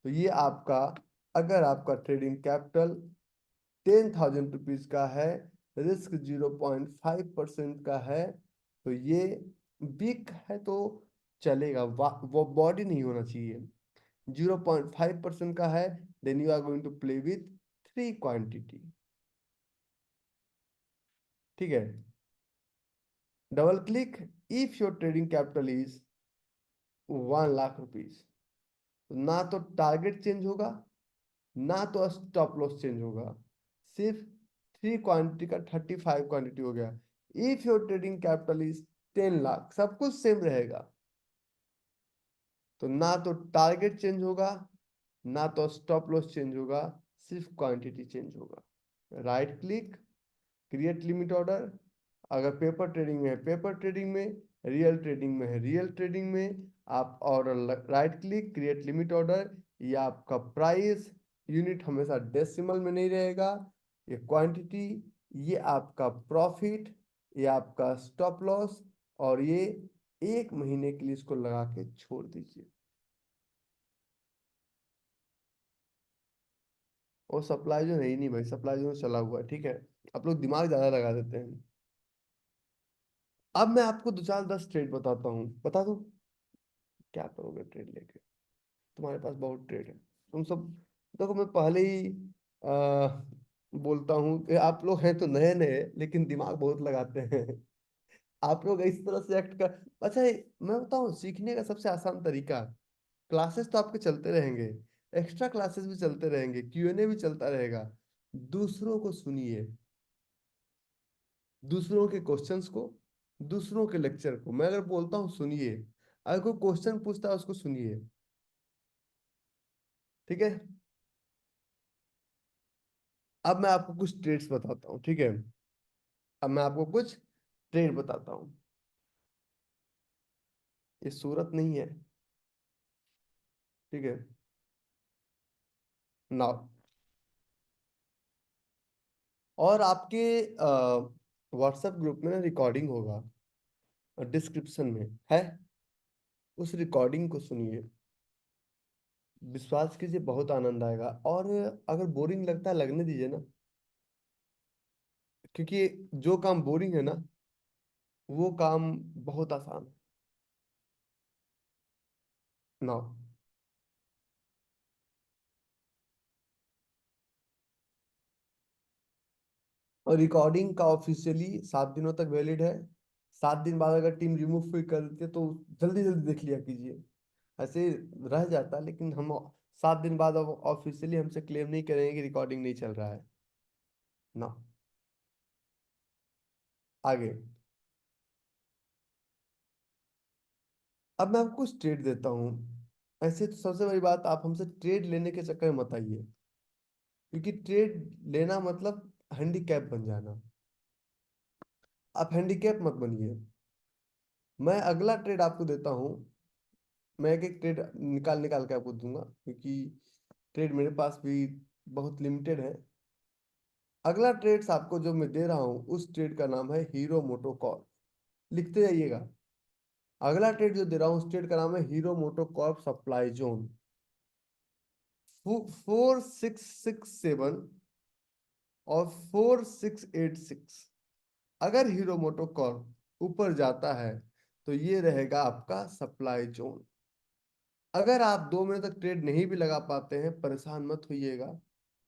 तो ये आपका, अगर आपका ट्रेडिंग कैपिटल 10,000 रुपीज का है, रिस्क 0.5% का है, तो ये बिग है तो चलेगा, वो बॉडी नहीं होना चाहिए। 0.5% का है, then you are going to play with 3 quantity. ठीक है, double click. If your trading capital is 1 lakh rupees, तो ना तो टारगेट चेंज होगा, ना तो स्टॉप लॉस चेंज होगा, सिर्फ 3 क्वांटिटी का 35 क्वांटिटी हो गया। If your trading capital is 10 lakh, सब कुछ सेम रहेगा, तो ना तो टारगेट चेंज होगा, ना तो स्टॉप लॉस चेंज होगा, सिर्फ क्वांटिटी चेंज होगा। Right click, create limit order. अगर पेपर ट्रेडिंग में है पेपर ट्रेडिंग में, रियल ट्रेडिंग में है रियल ट्रेडिंग में, आप order right click, create limit order. ये आपका प्राइस यूनिट हमेशा डेसिमल में नहीं रहेगा, ये क्वांटिटी, ये आपका प्रॉफिट, ये आपका स्टॉप लॉस, और ये 1 महीने के लिए इसको लगा के छोड़ दीजिए। और सप्लाई जो है ही नहीं भाई, सप्लाई जो चला हुआ है, ठीक है। आप लोग दिमाग ज्यादा लगा देते हैं। अब मैं आपको दो चार 10 ट्रेड बताता हूँ, बता दूं क्या करोगे ट्रेड लेके। तुम्हारे पास बहुत ट्रेड है, तुम सब। देखो मैं पहले ही आ, बोलता हूँ कि आप लोग हैं तो नए नए, लेकिन दिमाग बहुत लगाते हैं। आप लोग इस तरह से एक्ट कर। अच्छा मैं बताऊँ, सीखने का सबसे आसान तरीका, क्लासेस तो आपके चलते रहेंगे, एक्स्ट्रा क्लासेस भी चलते रहेंगे, Q&A भी चलता रहेगा। दूसरों को सुनिए, दूसरों के क्वेश्चंस को, दूसरों के लेक्चर को। मैं अगर बोलता हूँ सुनिए, अगर कोई क्वेश्चन पूछता है उसको सुनिए, ठीक है। अब मैं आपको कुछ ट्रेड्स बताता हूँ, ठीक है। अब मैं आपको कुछ ट्रेड बताता हूँ। ये सूरत नहीं है, ठीक है। नाउ, और आपके व्हाट्सएप ग्रुप में ना रिकॉर्डिंग होगा, डिस्क्रिप्शन में है। उस रिकॉर्डिंग को सुनिए, विश्वास कीजिए बहुत आनंद आएगा। और अगर बोरिंग लगता है लगने दीजिए ना, क्योंकि जो काम बोरिंग है ना, वो काम बहुत आसान है ना। और रिकॉर्डिंग का ऑफिशियली 7 दिनों तक वैलिड है। 7 दिन बाद अगर टीम रिमूव भी कर देती है तो जल्दी जल्दी देख लिया कीजिए। ऐसे रह जाता है, लेकिन हम 7 दिन बाद अब ऑफिशियली हमसे क्लेम नहीं करेंगे कि रिकॉर्डिंग नहीं चल रहा है ना। आगे, अब मैं आपको कुछ ट्रेड देता हूँ। ऐसे तो सबसे बड़ी बात, आप हमसे ट्रेड लेने के चक्कर में मत आइए, क्योंकि ट्रेड लेना मतलब हैंडीकैप बन जाना। आप हैंडीकैप मत बनिए। मैं अगला ट्रेड आपको देता हूँ। मैं एक एक ट्रेड निकाल निकाल के आपको दूंगा, क्योंकि ट्रेड मेरे पास भी बहुत लिमिटेड है। अगला ट्रेड्स आपको जो मैं दे रहा हूँ, उस ट्रेड का नाम है हीरो मोटोकॉर्प। लिखते जाइएगा। अगला ट्रेड जो दे रहा हूँ, उस ट्रेड का नाम है हीरो मोटोकॉर्प सप्लाई जोन 4667 और 4686। अगर हीरो मोटोकॉर्प ऊपर जाता है तो ये रहेगा आपका सप्लाई जोन। अगर आप 2 महीने तक ट्रेड नहीं भी लगा पाते हैं, परेशान मत होइएगा।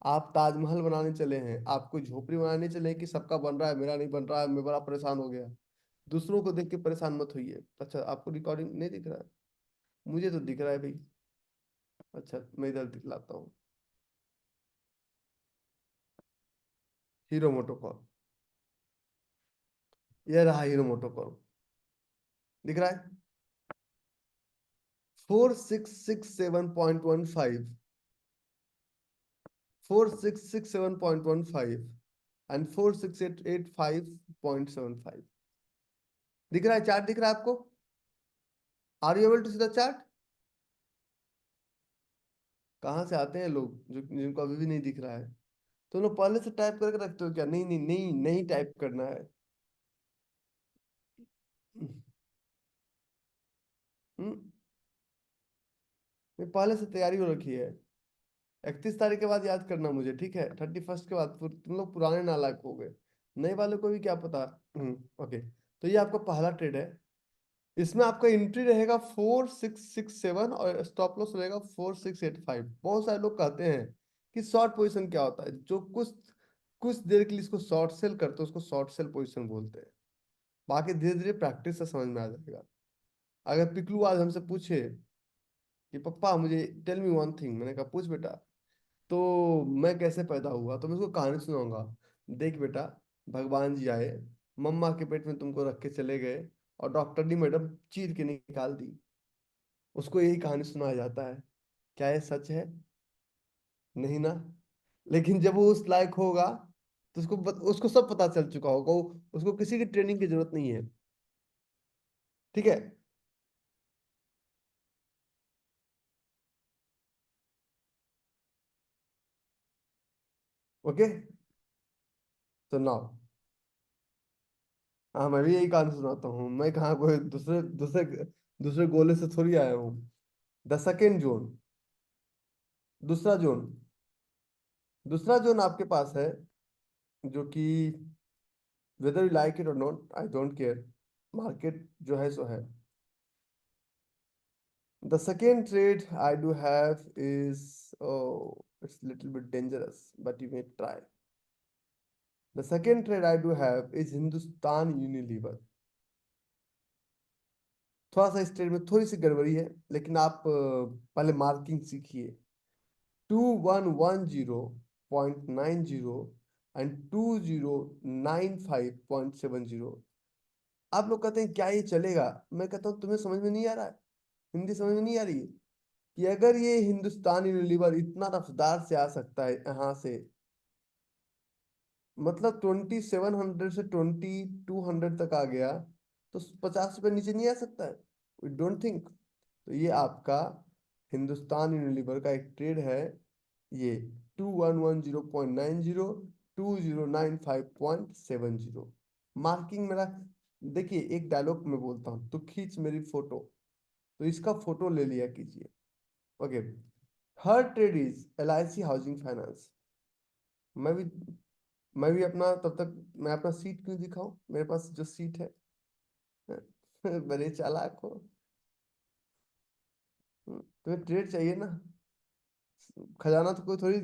आप ताजमहल बनाने चले हैं, आपको झोपड़ी बनाने चले हैं कि सबका बन रहा है मेरा नहीं बन रहा है, मैं बड़ा परेशान हो गया। दूसरों को देख के परेशान मत होइए। अच्छा, आपको रिकॉर्डिंग नहीं दिख रहा है? मुझे तो दिख रहा है भाई। अच्छा, मैं इधर दिखलाता हूँ। हीरो मोटोकॉर्प, यह रहा हीरो मोटोकॉर्प। दिख रहा है? 4667.15, 4667.15 एंड 46885.75। दिख रहा है? चार्ट दिख रहा है आपको? Are you able to see the chart? कहाँ से आते हैं लोग जो जिनको अभी भी नहीं दिख रहा है? तो लोग पहले से टाइप करके रखते हो क्या? नहीं नहीं नहीं, नहीं टाइप करना है। हम्म, मैं पहले से तैयारी हो रखी है। 31 तारीख के बाद याद करना मुझे, ठीक है? 31st के बाद तुम लोग पुराने नालायक हो गए, नए वालों को भी क्या पता। ओके। तो ये आपका पहला ट्रेड है। इसमें आपका एंट्री रहेगा 4667 और स्टॉप लॉस रहेगा 4685। बहुत सारे लोग कहते हैं कि शॉर्ट पोजीशन क्या होता है। जो कुछ कुछ देर के लिए इसको शॉर्ट सेल करते हैं उसको शॉर्ट सेल पोजीशन बोलते हैं। बाकी धीरे धीरे प्रैक्टिस से समझ में आ जाएगा। अगर पिकलू आज हमसे पूछे कि पप्पा मुझे टेल मी वन थिंग, मैंने कहा पूछ बेटा, तो मैं कैसे पैदा हुआ, तो मैं उसको कहानी सुनाऊंगा। देख बेटा, भगवान जी आए, मम्मा के पेट में तुमको रख के चले गए, और डॉक्टर ने मैडम चीर के निकाल दी। उसको यही कहानी सुनाया जाता है। क्या ये सच है? नहीं ना। लेकिन जब वो उस लायक होगा तो उसको सब पता चल चुका होगा, उसको किसी की ट्रेनिंग की जरूरत नहीं है, ठीक है। ओके। तो नाउ, हाँ मैं भी यही कहानी सुनाता हूँ। मैं कहाँ कोई दूसरे दूसरे दूसरे गोले से थोड़ी आया हूँ। द सेकेंड जोन, दूसरा जोन, दूसरा जोन आपके पास है, जो कि whether you like it or not, I don't care, market जो है सो है। The second trade I do have is, oh, it's a little bit dangerous, but you may try. The second trade I do have is Hindustan Unilever. थोड़ा सा इस ट्रेड में थोड़ी सी गड़बड़ी है, लेकिन आप पहले मार्किंग सीखिए। 2110.90 एंड 2095.70। आप लोग कहते हैं क्या ये चलेगा? मैं कहता हूँ तुम्हें समझ में नहीं आ रहा है, हिंदी समझ में नहीं आ रही है कि अगर ये हिंदुस्तान यूनिलीवर इतना रफ्तार से आ सकता है यहाँ से, मतलब 2700 से 2200 तक आ गया, तो 50 रुपये नीचे नहीं आ सकता है? We don't think. तो ये आपका हिंदुस्तान यूनिलीवर का एक ट्रेड है, ये 2110.90, 2095.70। मार्किंग मेरा, देखिए एक डायलॉग में बोलता हूँ तो खींच मेरी फोटो, तो इसका फोटो ले लिया कीजिए। Okay. Her trade is LIC housing finance. मैं भी मैं भी अपना तब तक मैं अपना सीट क्यों दिखाऊं, मेरे पास जो सीट है। बड़े चालाक हो। तुम्हें ट्रेड चाहिए ना, खजाना तो कोई थोड़ी।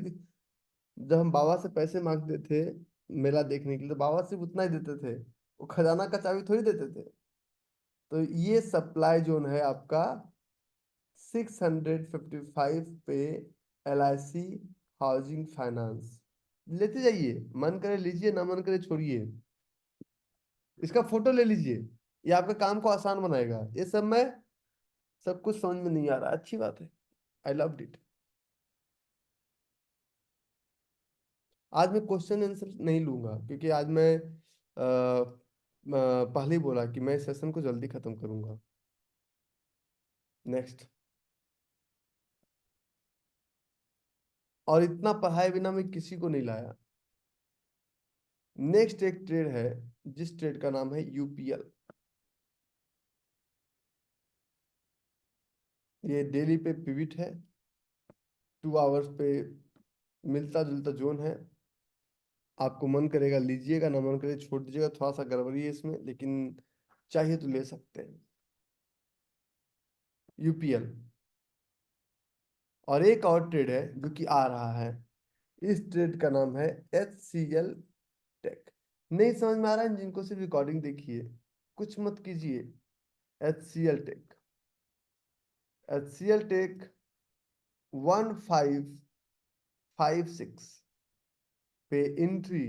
जब हम बाबा से पैसे मांगते थे मेला देखने के लिए, तो बाबा सिर्फ उतना ही देते थे, वो खजाना का चाबी थोड़ी देते थे। तो ये सप्लाई जोन है आपका 655 पे, LIC हाउसिंग फाइनेंस। लेते जाइए, मन करे लीजिए, ना मन करे छोड़िए। इसका फोटो ले लीजिए, ये आपका काम को आसान बनाएगा। ये सब मैं, सब कुछ समझ में नहीं आ रहा, अच्छी बात है, आई लव्ड इट। आज मैं क्वेश्चन आंसर नहीं लूंगा, क्योंकि आज मैं पहले ही बोला कि मैं सेशन को जल्दी खत्म करूंगा। नेक्स्ट। और इतना पढ़ाए बिना मैं किसी को नहीं लाया। नेक्स्ट एक ट्रेड है, जिस ट्रेड का नाम है UPL। ये डेली पे पिविट है, 2 आवर्स पे मिलता जुलता जोन है। आपको मन करेगा लीजिएगा, ना मन करे छोड़ दीजिएगा, थोड़ा सा गड़बड़ी है इसमें, लेकिन चाहिए तो ले सकते हैं। UPL। और एक और ट्रेड है जो कि आ रहा है, इस ट्रेड का नाम है HCL टेक। नहीं समझ में आ रहा है जिनको, सिर्फ रिकॉर्डिंग देखिए, कुछ मत कीजिए। HCL take. HCL टेक 1556 पे एंट्री,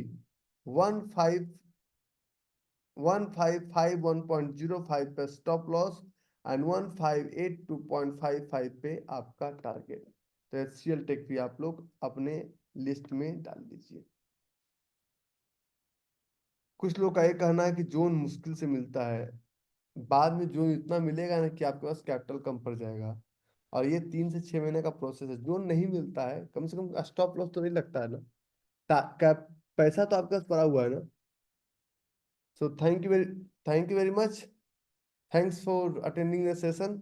1551.05 पे स्टॉप लॉस, एंड 1582.55 पे आपका टारगेट। तो HCL टेक भी आप लोग अपने लिस्ट में डाल दीजिए। कुछ लोग का ये कहना है कि जोन मुश्किल से मिलता है, बाद में जोन इतना मिलेगा ना कि आपके पास कैपिटल कम पड़ जाएगा। और ये 3 से 6 महीने का प्रोसेस है, जोन नहीं मिलता है, कम से कम स्टॉप लॉस तो नहीं लगता है ना। कैप पैसा तो आपके पास पड़ा हुआ है ना। So thank you very much. Thanks for attending the session.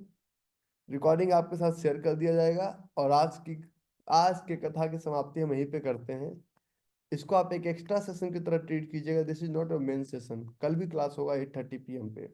Recording आपके साथ शेयर कर दिया जाएगा। और आज के कथा की समाप्ति हम यहीं पे करते हैं। इसको आप एक एक्स्ट्रा सेशन की तरह ट्रीट कीजिएगा, this is not a main session. कल भी क्लास होगा 8:30 PM पे।